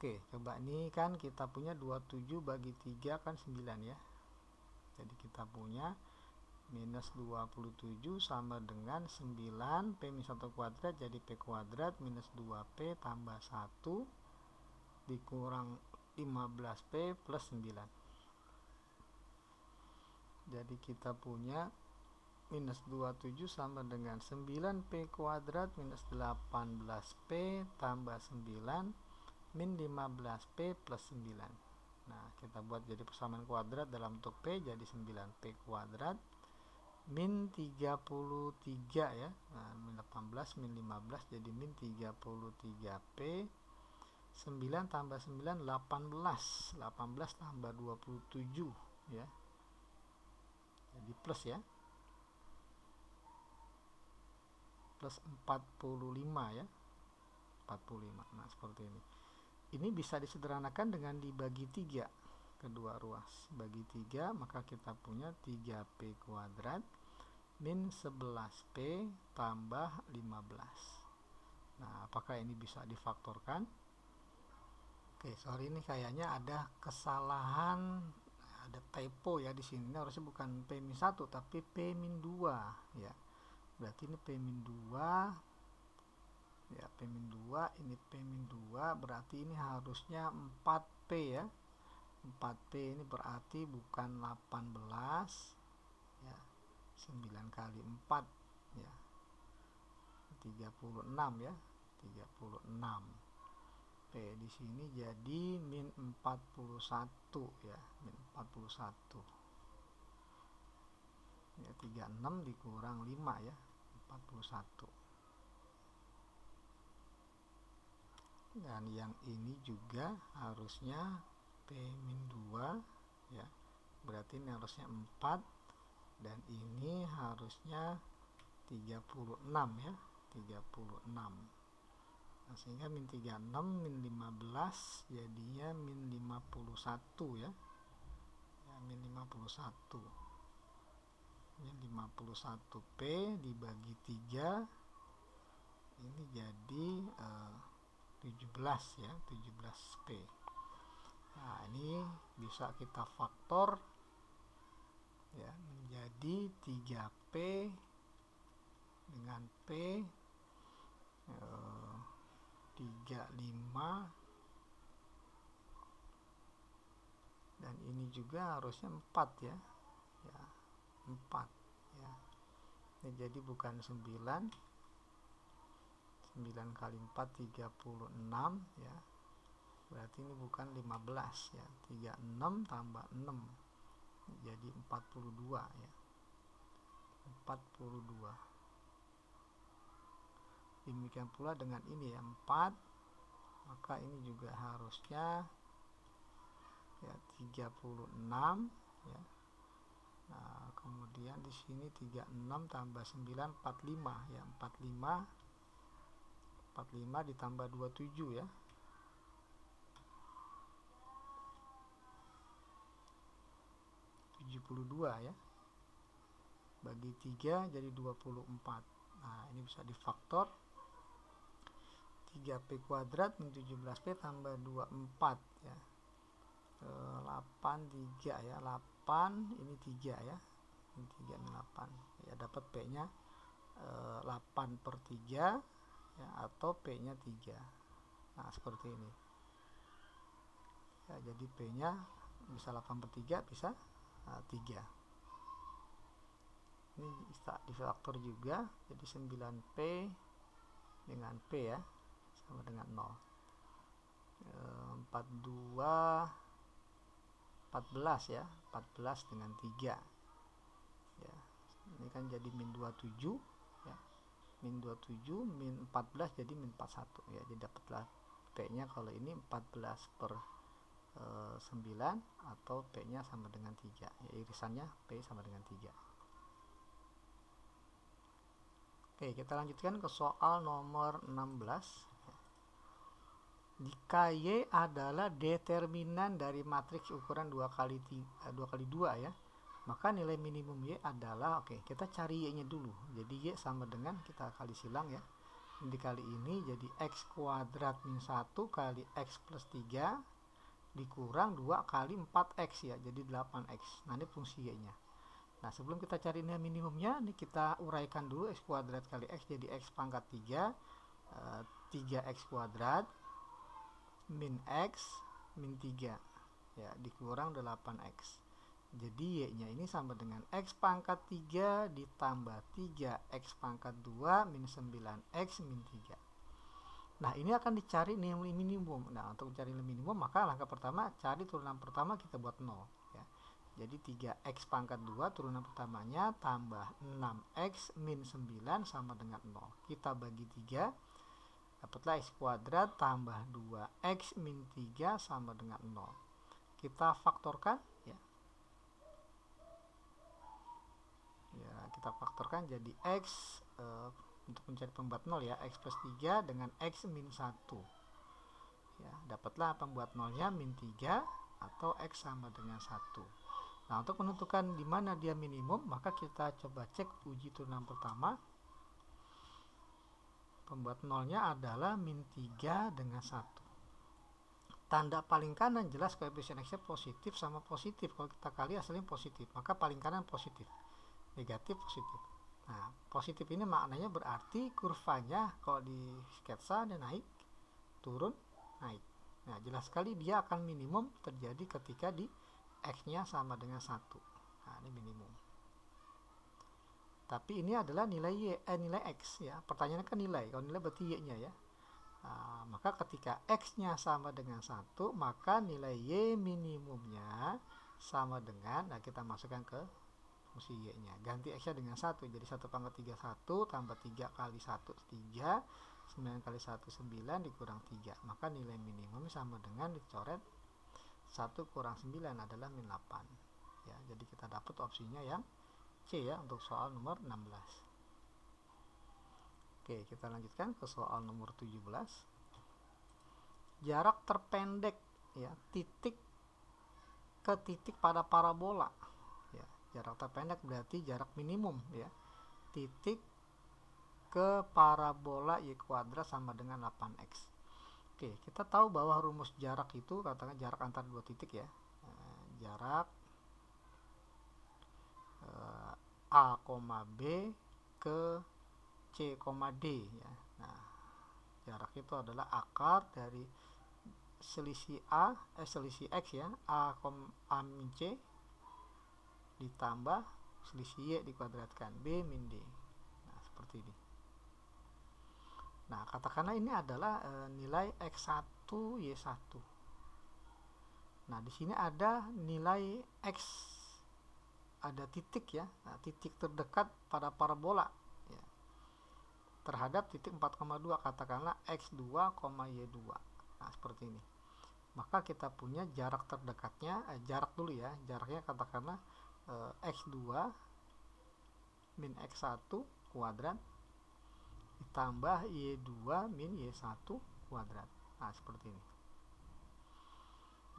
Oke, coba ini kan kita punya 27 bagi 3 kan 9 ya. Jadi kita punya minus 27 sama dengan 9 P min 1 kuadrat jadi P kuadrat minus 2P tambah 1 dikurang 15P plus 9. Jadi kita punya minus 27 sama dengan 9P kuadrat minus 18P tambah 9 min 15P plus 9. Nah, kita buat jadi persamaan kuadrat dalam bentuk P, jadi 9P kuadrat min 33 ya. Nah, min 18 min 15 jadi min 33P. 9 tambah 9 18 tambah 27 ya. jadi plus ya, plus 45 ya, 45. Nah seperti ini. Ini bisa disederhanakan dengan dibagi 3 kedua ruas. Bagi 3 maka kita punya 3P kuadrat min 11P tambah 15. Nah apakah ini bisa difaktorkan? Oke, sorry ini kayaknya ada kesalahan, ada typo ya di sini. Ini harusnya bukan P-1 tapi P-2 ya. Berarti ini P-2 ya, P-2, ini P-2, berarti ini harusnya 4P ya. 4P ini berarti bukan 18 ya, 9 kali 4 ya, 36 ya, 36. P di sini jadi min 41 ya, min 41 ya, 36 dikurang 5 ya, 41. Dan yang ini juga harusnya P-2 ya, berarti ini harusnya 4 dan ini harusnya 36 ya, 36. Nah, sehingga min 36 min 15 jadinya min 51 ya, ya min 51. Min 51P dibagi 3 ini jadi 17 ya, 17P. Nah ini bisa kita faktor ya menjadi 3P dengan P 35, dan ini juga harusnya 4 ya, ya 4 ya. Ini jadi bukan 9 kali 4 36 ya, berarti ini bukan 15 ya, 36 tambah 6 jadi 42 ya, 42. Demikian pula dengan ini ya, 4, maka ini juga harusnya ya 36 ya. Nah kemudian di sini 36 tambah 9 45 ya, 45 ditambah 27 ya, 72 ya, bagi 3 jadi 24. Nah ini bisa difaktor, 3P kuadrat min 17P tambah 24 ya, 83 ya, 8 ini 3 ya, ini 3 ini 8 ya, dapat P nya 8/3 ya, atau P nya 3. Nah seperti ini ya, jadi P nya bisa 8/3 bisa 3. Ini bisa difaktor juga, jadi 9P dengan P ya sama dengan 0. 42 14 ya, 14 dengan 3 ya, ini kan jadi min 27 ya, min 27 min 14 jadi min 41 ya, jadi dapatlah P nya kalau ini 14/9 atau P nya sama dengan 3 ya, irisannya P sama dengan 3. Oke, kita lanjutkan ke soal nomor 16. Jika Y adalah determinan dari matriks ukuran 2 kali 2 ya, maka nilai minimum Y adalah, oke kita cari Y nya dulu. Jadi Y sama dengan, kita kali silang ya, ini dikali ini jadi X kuadrat min 1 kali X plus 3 dikurang 2 kali 4X ya, jadi 8X. Nah ini fungsi Y nya. Nah sebelum kita cari nilai minimumnya, ini kita uraikan dulu. X kuadrat kali X jadi X pangkat 3, 3X kuadrat min X min 3 ya, dikurang 8X. Jadi Y nya ini sama dengan X pangkat 3 ditambah 3X pangkat 2 min 9X min 3. Nah ini akan dicari nilai minimum. Nah untuk mencari nilai minimum maka langkah pertama cari turunan pertama, kita buat 0 ya. Jadi 3X pangkat 2 turunan pertamanya tambah 6X min 9 sama dengan 0. Kita bagi 3, dapatlah X kuadrat tambah 2X min 3 sama dengan 0. Kita faktorkan ya. kita faktorkan jadi X untuk mencari pembuat 0 ya, X plus 3 dengan X min 1 ya, dapatlah pembuat 0-nya min 3 atau X sama dengan 1. Nah, untuk menentukan di mana dia minimum, maka kita coba cek uji turunan pertama. Pembuat 0-nya adalah min 3 dengan 1. Tanda paling kanan jelas koefisien X-nya positif sama positif. Kalau kita kali hasilnya positif, maka paling kanan positif. Negatif positif. Nah, positif ini maknanya berarti kurvanya kalau di sketsa dia naik, turun, naik. Nah, jelas sekali dia akan minimum terjadi ketika di X-nya sama dengan 1. Nah, ini minimum. Tapi ini adalah nilai nilai X ya. Pertanyaannya kan nilai. Kalau nilai berarti Y-nya ya. Nah, maka ketika X-nya sama dengan 1, maka nilai Y minimumnya sama dengan, nah kita masukkan ke fungsi Y-nya. Ganti X-nya dengan 1, jadi 1 pangkat 3, 1, tambah 3 kali 1, 3, 9 kali 1, 9, dikurang 3. Maka nilai minimum sama dengan dicoret 1 kurang 9 adalah min 8. Ya, jadi kita dapat opsinya yang C ya, untuk soal nomor 16. Oke, kita lanjutkan ke soal nomor 17. Jarak terpendek ya, titik ke titik pada parabola. Ya, jarak terpendek berarti jarak minimum ya. Titik ke parabola Y kuadrat sama dengan 8X. Oke, kita tahu bahwa rumus jarak itu katakan jarak antar dua titik ya. Jarak A, B ke C, D ya. Nah, jarak itu adalah akar dari selisih selisih X ya, A min C ditambah selisih Y dikuadratkan B min D. Nah, seperti ini. Nah, katakanlah ini adalah nilai X1 Y1. Nah, di sini ada nilai X, ada titik ya. Nah, titik terdekat pada parabola terhadap titik 4,2, katakanlah X2, Y2. Nah, seperti ini. Maka kita punya jarak terdekatnya, jarak dulu ya, jaraknya katakanlah X2 min X1 kuadrat ditambah Y2 min Y1 kuadrat. Nah, seperti ini.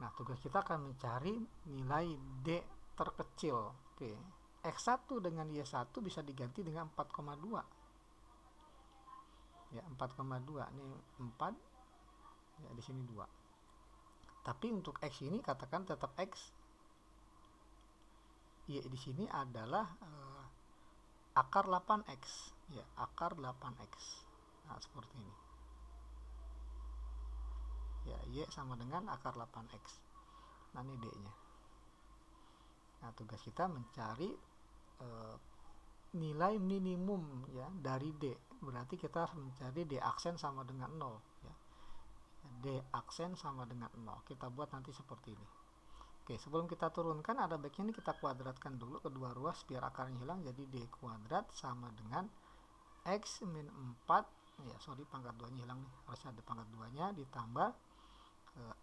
Nah, tugas kita akan mencari nilai D terkecil. Oke. X1 dengan Y1 bisa diganti dengan 4,2. Ya, 4,2 ini 4 ya, di sini 2. Tapi untuk X ini katakan tetap X, Y di sini adalah akar 8X ya, akar 8X. Nah, seperti ini ya, Y sama dengan akar 8X. Nah, ini D nya. Nah, tugas kita mencari nilai minimum ya dari D. Berarti kita harus mencari D aksen sama dengan 0 ya. D aksen sama dengan 0. Kita buat nanti seperti ini. Oke, sebelum kita turunkan ada baiknya ini kita kuadratkan dulu kedua ruas biar akarnya hilang, jadi D kuadrat sama dengan X min 4 ya, sorry pangkat 2 nya hilang nih, harusnya ada pangkat 2 nya ditambah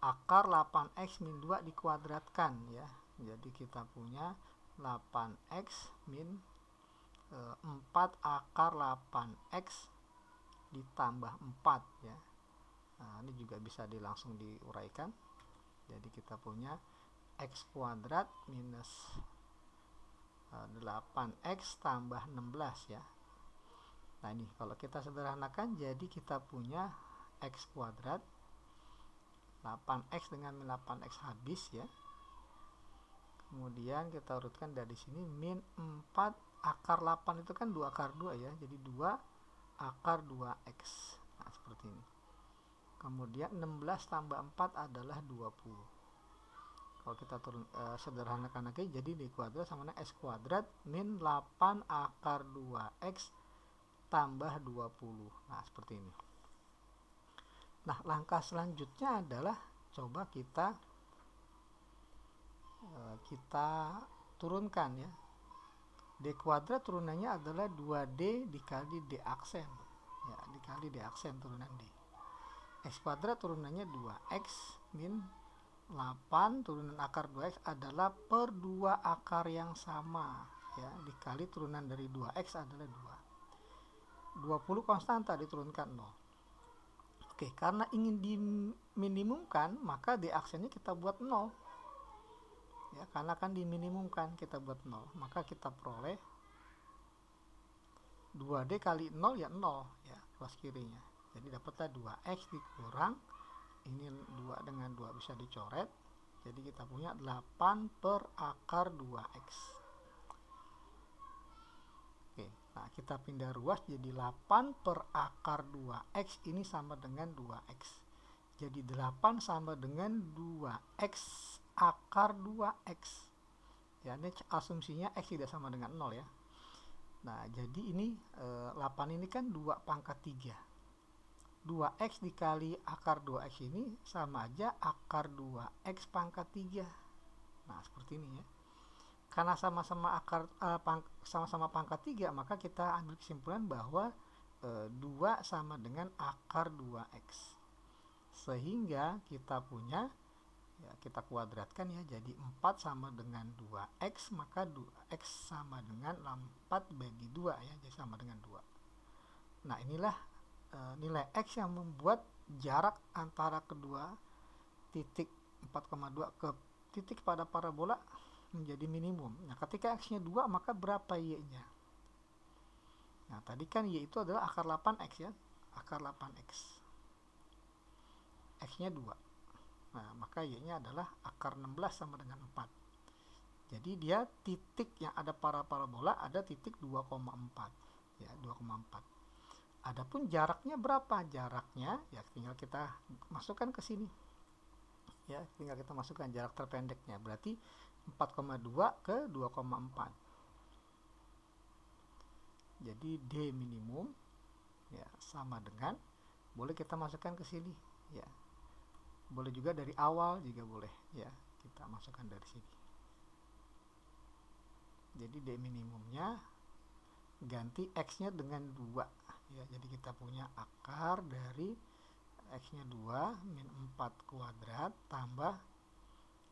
akar 8X min 2 dikuadratkan ya. Jadi kita punya 8X min 4 akar 8X ditambah 4 ya. Nah, ini juga bisa langsung diuraikan. Jadi kita punya X kuadrat minus 8X tambah 16 ya. Nah, ini kalau kita sederhanakan jadi kita punya X kuadrat 8X dengan 8X habis ya. Kemudian kita urutkan dari sini min 4 akar 8 itu kan 2 akar 2 ya, jadi 2 akar 2X. Nah, seperti ini. Kemudian 16 tambah 4 adalah 20. Kalau kita turun sederhanakan lagi, jadi D kuadrat sama dengan X kuadrat min 8 akar 2X tambah 20. Nah, seperti ini. Nah, langkah selanjutnya adalah coba kita turunkan ya. D kuadrat turunannya adalah 2D dikali D aksen ya, dikali D aksen turunan D. X kuadrat turunannya 2X min 8 turunan akar 2X adalah per 2 akar yang sama ya dikali turunan dari 2x adalah 2. 20 konstanta diturunkan 0. Oke, karena ingin diminimumkan, maka D aksennya kita buat 0. Ya, karena kan diminimumkan, kita buat 0. Maka kita peroleh 2D kali 0 ya 0 ya, ruas kirinya. Jadi dapatlah 2x dikurang, ini 2 dengan 2 bisa dicoret. Jadi kita punya 8 per akar 2x. Oke, nah kita pindah ruas jadi 8 per akar 2x ini sama dengan 2x. Jadi 8 sama dengan 2x akar 2x. Ya, ini asumsinya x tidak sama dengan 0 ya. Nah, jadi ini 8 ini kan 2 pangkat 3. 2x dikali akar 2x ini sama aja akar 2x pangkat 3. Nah, seperti ini ya. Karena sama-sama sama-sama pangkat 3, maka kita ambil kesimpulan bahwa 2 sama dengan akar 2x. Sehingga kita punya, ya, kita kuadratkan ya, jadi 4 sama dengan 2x, maka 2x sama dengan 4 bagi 2 ya, jadi sama dengan 2. Nah, inilah nilai x yang membuat jarak antara kedua titik 4,2 ke titik pada parabola menjadi minimum. Nah, ketika x-nya 2, maka berapa y-nya? Nah, tadi kan y itu adalah akar 8x ya, akar 8x. X-nya 2. Nah, maka y-nya adalah akar 16 sama dengan 4. Jadi dia titik yang ada parabola ada titik 2,4 ya, 2,4. Adapun jaraknya berapa? Jaraknya ya tinggal kita masukkan ke sini. Ya, tinggal kita masukkan jarak terpendeknya. Berarti 4,2 ke 2,4. Jadi D minimum ya sama dengan, boleh kita masukkan ke sini ya. Boleh juga dari awal juga boleh ya, kita masukkan dari sini. Jadi D minimumnya ganti x-nya dengan 2 ya, jadi kita punya akar dari x-nya 2 min 4 kuadrat tambah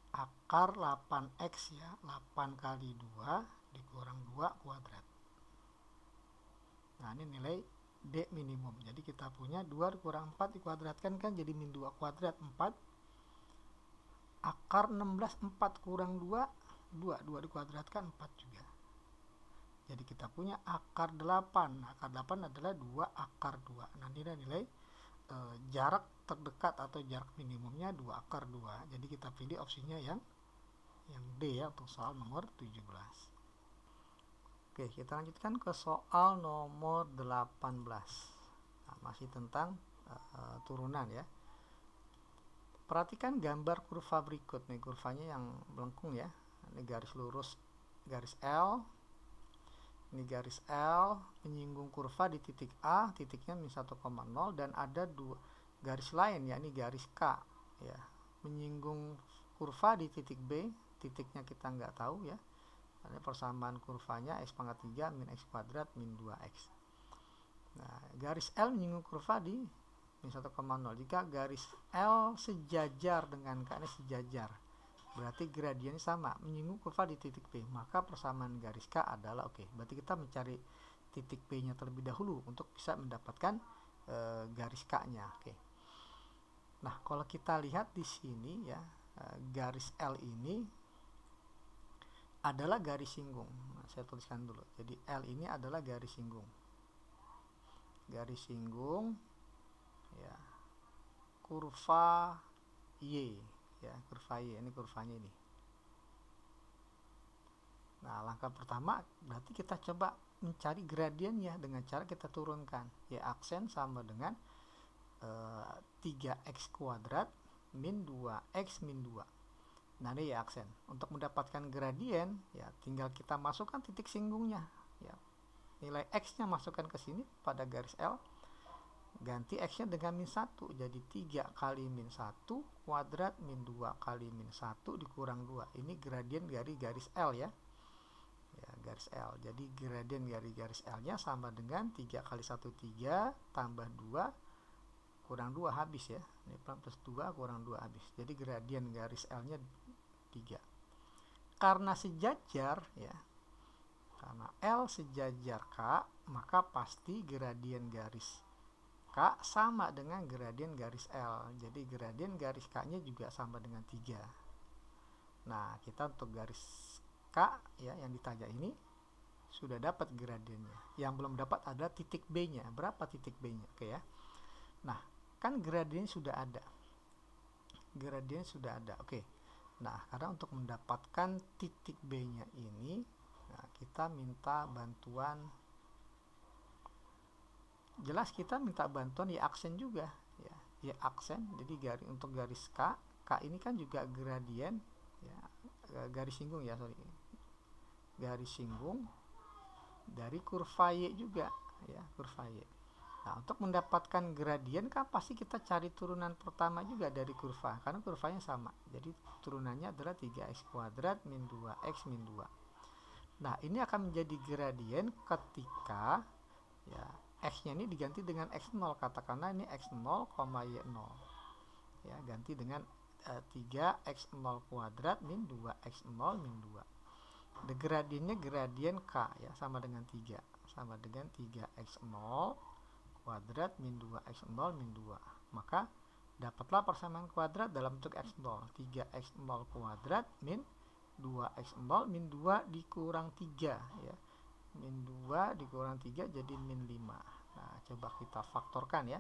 akar 8x ya, 8 kali 2 dikurang 2 kuadrat. Nah, ini nilai D minimum. Jadi kita punya 2 dikurang 4 dikuadratkan kan jadi min 2 kuadrat 4. Akar 16, 4 kurang 2, 2 dikuadratkan 4 juga. Jadi kita punya akar 8. Akar 8 adalah 2 akar 2. Nah, ini nilai jarak terdekat atau jarak minimumnya 2 akar 2. Jadi kita pilih opsinya yang D ya untuk soal nomor 17. Oke, kita lanjutkan ke soal nomor 18. Nah, masih tentang turunan ya. Perhatikan gambar kurva berikut nih, kurvanya yang melengkung ya. Ini garis lurus, garis L. Ini garis L menyinggung kurva di titik A, titiknya min 1,0, dan ada dua garis lain ya, ini garis K ya, menyinggung kurva di titik B, titiknya kita nggak tahu ya. Ini persamaan kurvanya x pangkat 3 min x kuadrat min 2x. Nah, garis L menyinggung kurva di min 1,0. Jika garis L sejajar dengan K, ini sejajar, berarti gradiennya sama, menyinggung kurva di titik P, maka persamaan garis K adalah oke. Berarti kita mencari titik P-nya terlebih dahulu untuk bisa mendapatkan garis K-nya. Oke. Nah, kalau kita lihat di sini ya, garis L ini adalah garis singgung. Nah, saya tuliskan dulu. Jadi L ini adalah garis singgung. Garis singgung ya, kurva Y ya, kurva Y, ini kurvanya ini. Nah, langkah pertama berarti kita coba mencari gradiennya dengan cara kita turunkan. Y aksen sama dengan 3x kuadrat min 2x min 2. Nah, ini Y aksen. Untuk mendapatkan gradien ya tinggal kita masukkan titik singgungnya ya. Nilai x-nya masukkan ke sini pada garis L. Ganti x-nya dengan min 1, jadi 3 kali min 1 kuadrat min 2 kali min 1 dikurang 2. Ini gradien dari garis L ya. Ya, garis L. Jadi gradien dari garis L-nya sama dengan 3 kali 1 3 tambah 2 kurang 2 habis ya. Ini plus 2 kurang 2 habis. Jadi gradien garis L-nya 3. Karena sejajar ya, Karena L sejajar K, maka pasti gradien garis K sama dengan gradien garis L. Jadi gradien garis K-nya juga sama dengan 3. Nah, kita untuk garis K ya yang ditanya ini sudah dapat gradiennya. Yang belum dapat adalah titik B-nya. Berapa titik B-nya? Oke ya. Nah, kan gradien sudah ada. Gradien sudah ada. Oke. Nah, karena untuk mendapatkan titik B-nya ini, nah, kita minta bantuan. Jelas kita minta bantuan Y aksen juga ya. Y aksen. Jadi untuk garis K, K ini kan juga gradien ya, garis singgung ya, sorry. Garis singgung dari kurva Y juga ya, kurva Y. Nah, untuk mendapatkan gradien kan pasti kita cari turunan pertama juga dari kurva, karena kurvanya sama. Jadi turunannya adalah 3x kuadrat min 2x min 2. Nah, ini akan menjadi gradien ketika ya x-nya ini diganti dengan x0, katakanlah ini x0, y0. Ya, ganti dengan 3x0 kuadrat min 2x0 min 2. Gradiennya gradien K ya, sama dengan 3. Sama dengan 3x0 kuadrat min 2x0 min 2. Maka dapatlah persamaan kuadrat dalam bentuk x0. 3x0 kuadrat min 2x0 min 2 dikurang 3 ya. Min 2 dikurang 3 jadi min 5. Nah, coba kita faktorkan ya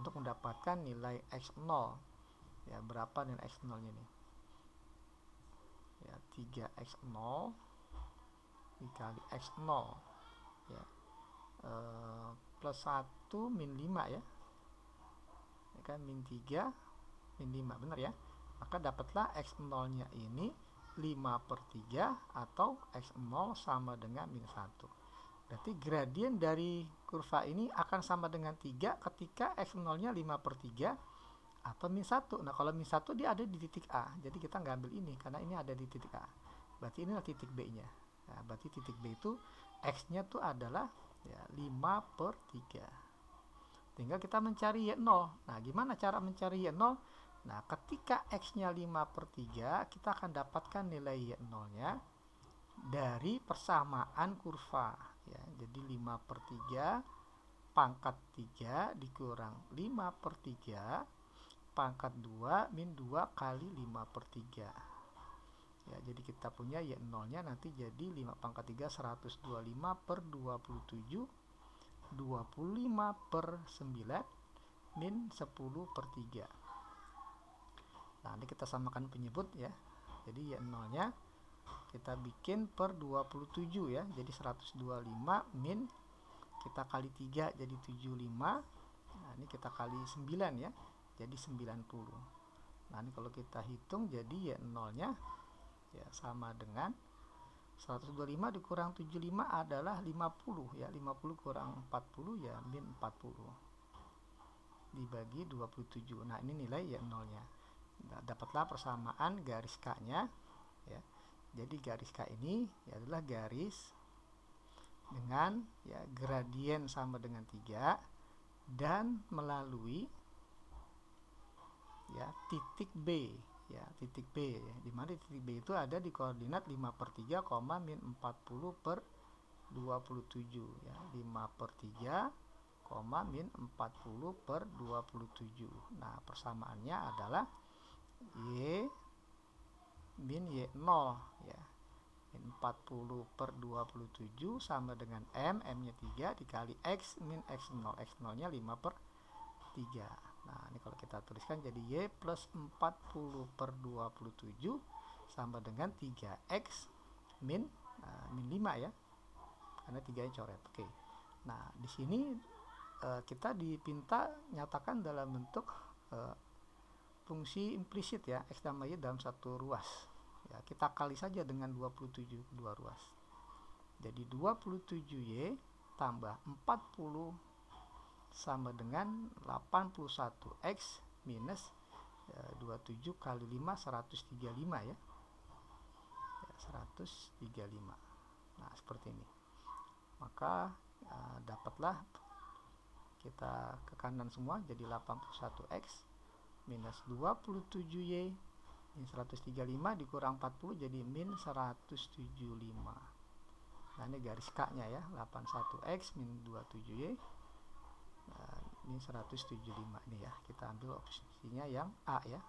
untuk mendapatkan nilai x0. Ya, berapa nilai x0-nya nih? Ya, 3x0 dikali x0 ya, plus 1 min 5 ya, kan min 3 min 5, benar ya. Maka dapatlah x0 nya ini 5/3 atau x0 sama dengan min 1. Berarti gradien dari kurva ini akan sama dengan 3 ketika x0 nya 5/3 atau min 1. Nah, kalau min 1 dia ada di titik A, jadi kita nggak ambil ini karena ini ada di titik A. Berarti inilah titik B nya. Nah, berarti titik B itu x nya tuh adalah ya 5/3. Tinggal kita mencari Y0. Nah, gimana cara mencari Y0? Nah, ketika x nya 5/3, kita akan dapatkan nilai Y0 nya dari persamaan kurva ya. Jadi 5/3 pangkat 3 dikurang 5/3 pangkat 2 min 2 kali 5/3 ya. Jadi kita punya Y0 nya nanti jadi 5 pangkat 3 125/27 25/9 min 10/3. Nah, ini kita samakan penyebut ya. Jadi Y0 nya kita bikin per 27 ya. Jadi 125 min kita kali 3 jadi 75. Nah, ini kita kali 9 ya. Jadi 90. Nah, ini kalau kita hitung jadi Y0 nya ya sama dengan 125 dikurang 75 adalah 50 ya. 50 kurang 40 ya min 40 dibagi 27. Nah, ini nilai Y0 nya. Nah, dapatlah persamaan garis K nya ya. Jadi garis K ini ya adalah garis dengan ya gradien sama dengan 3 dan melalui ya titik B ya, titik B ya. Di mana titik B itu ada di koordinat 5/3, min 40/27 ya. 5/3, min 40/27. Nah, persamaannya adalah Y min Y0 ya. Min 40/27 sama dengan M nya 3 dikali X min X0. X0 nya 5/3. Nah, ini kalau kita tuliskan jadi Y plus 40/27 sama dengan 3X min 5 ya. Karena 3 nya coret. Oke. Nah, di sini kita dipinta nyatakan dalam bentuk fungsi implisit ya, X tambah Y dalam satu ruas ya. Kita kali saja dengan 27 kedua ruas. Jadi 27Y tambah 40 sama dengan 81X minus 27 kali 5 135 ya. 135. Nah, seperti ini. Maka dapatlah kita ke kanan semua jadi 81X minus 27Y min 135 dikurang 40 jadi min 175. Nah ini garis K nya ya, 81X min 27Y, ini 175 ini ya, kita ambil opsinya yang A ya,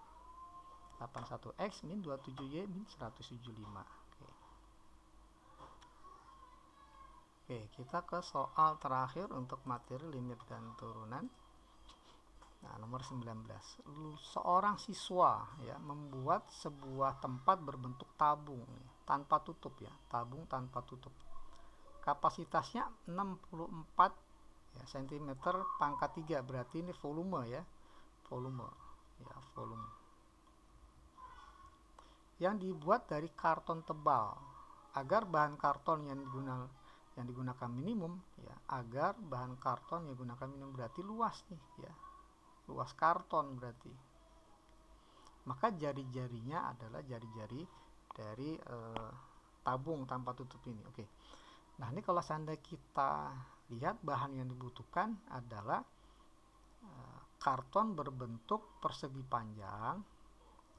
81X min 27Y min 175. Oke, kita ke soal terakhir untuk materi limit dan turunan. Nah, nomor 19. Seorang siswa ya membuat sebuah tempat berbentuk tabung tanpa tutup ya, tabung tanpa tutup. Kapasitasnya 64 ya, cm pangkat 3, berarti ini volume ya. Volume. Yang dibuat dari karton tebal. Agar bahan karton yang digunakan minimum ya, agar bahan karton yang digunakan minimum berarti luas nih ya, luas karton berarti, maka jari-jarinya adalah jari-jari dari tabung tanpa tutup ini. Oke, nah ini kalau seandainya kita lihat bahan yang dibutuhkan adalah karton berbentuk persegi panjang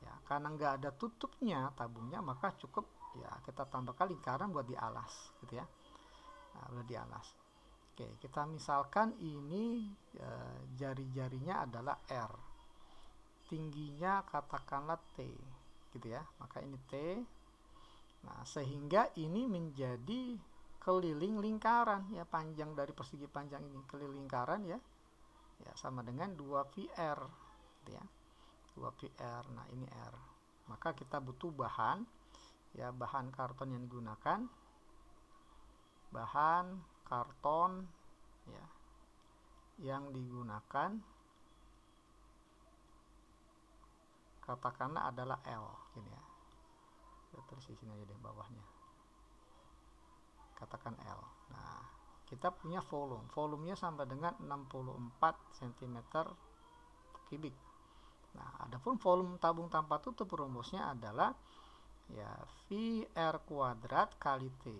ya, karena nggak ada tutupnya tabungnya, maka cukup ya kita tambahkan lingkaran buat di alas gitu ya. Nah, udah di alas. Oke, kita misalkan ini jari-jarinya adalah R, tingginya katakanlah T gitu ya, maka ini T. Nah, sehingga ini menjadi keliling lingkaran ya, panjang dari persegi panjang ini keliling lingkaran ya, sama dengan 2VR gitu ya, 2VR. Nah ini R, maka kita butuh bahan ya, bahan karton yang digunakan, bahan karton ya yang digunakan katakanlah adalah L gini ya, kita tulis di sini aja deh bawahnya, katakan L. Nah kita punya volumenya sama dengan 64 cm kubik. Nah adapun volume tabung tanpa tutup rumusnya adalah ya VR kuadrat kali T.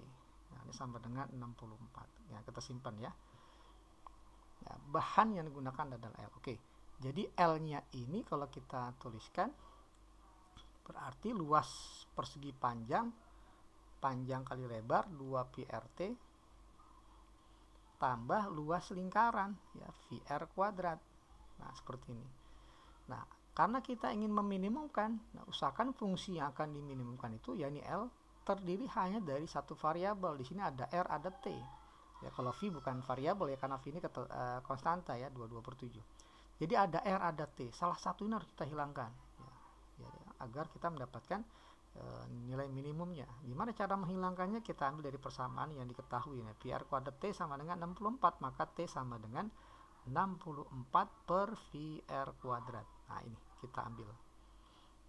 Nah, ini sama dengan 64 ya, kita simpan ya. Bahan yang digunakan adalah L. Oke, jadi L nya ini kalau kita tuliskan berarti luas persegi panjang kali lebar 2PRT tambah luas lingkaran ya, VR kuadrat. Nah seperti ini. Nah karena kita ingin meminimumkan, nah usahakan fungsi yang akan diminimumkan itu ya ini L terdiri hanya dari satu variabel. Di sini ada R, ada T. Ya kalau V bukan variabel ya, karena V ini konstanta ya, 22/7. Jadi ada R, ada T. Salah satu ini harus kita hilangkan ya, agar kita mendapatkan nilai minimumnya. Gimana cara menghilangkannya? Kita ambil dari persamaan yang diketahui ya. VR kuadrat T sama dengan 64, maka T sama dengan 64 per VR kuadrat. Nah ini kita ambil,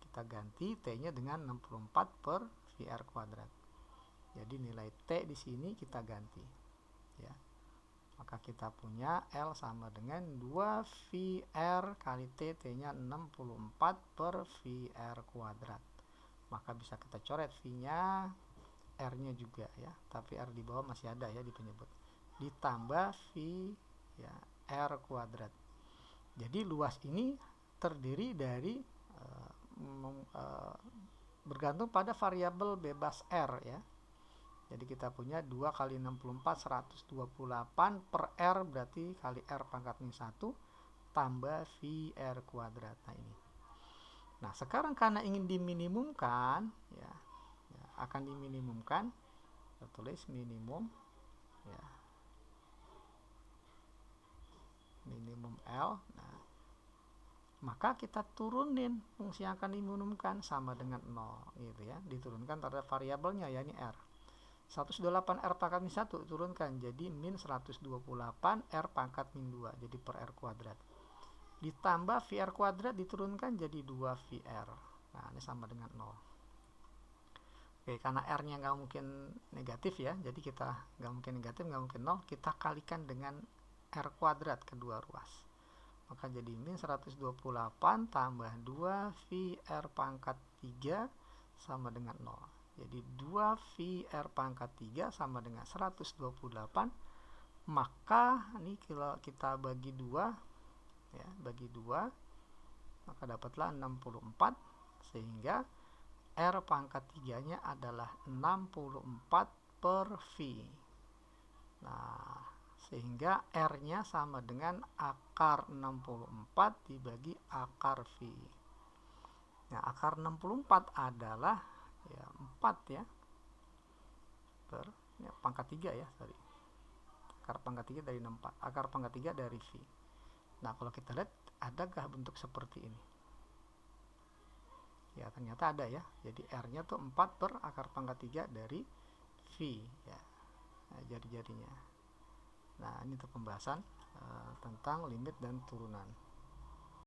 kita ganti T nya dengan 64 per VR kuadrat. Jadi nilai T di sini kita ganti ya. Maka kita punya L sama dengan 2VR kali T, T nya 64 per VR kuadrat. Maka bisa kita coret V nya, R nya juga ya, tapi R di bawah masih ada ya di penyebut, ditambah V ya R kuadrat. Jadi luas ini terdiri dari bergantung pada variabel bebas R ya. Jadi kita punya 2 kali 64 128 per R, berarti kali R pangkat min 1 tambah VR kuadrat. Nah ini. Nah sekarang karena ingin diminimumkan ya, akan diminimumkan, kita tulis minimum ya, minimum L. Nah maka kita turunin fungsi yang akan diminimumkan sama dengan 0 gitu ya, diturunkan terhadap variabelnya ya, ini R. 128 R pangkat min 1 turunkan jadi min 128 R pangkat min 2, jadi per R kuadrat, ditambah VR kuadrat diturunkan jadi 2VR. Nah ini sama dengan 0. Oke, karena R nya nggak mungkin negatif ya, jadi kita nggak mungkin negatif, nggak mungkin 0, kita kalikan dengan R kuadrat kedua ruas, maka jadi min 128 tambah 2 VR pangkat 3 sama dengan 0. Jadi 2 VR pangkat 3 sama dengan 128. Maka ini kalau kita bagi 2 ya, bagi 2 maka dapatlah 64, sehingga R pangkat 3 nya adalah 64 per V. Nah, sehingga R-nya sama dengan akar 64 dibagi akar V. Nah, akar 64 adalah ya 4 ya. Per ya, pangkat 3 ya, sorry. Akar pangkat 3 dari 64, akar pangkat 3 dari V. Nah, kalau kita lihat adakah bentuk seperti ini? Ya, ternyata ada ya. Jadi R-nya tuh 4 per akar pangkat 3 dari V ya. Nah, jari-jarinya. Nah, ini untuk pembahasan tentang limit dan turunan.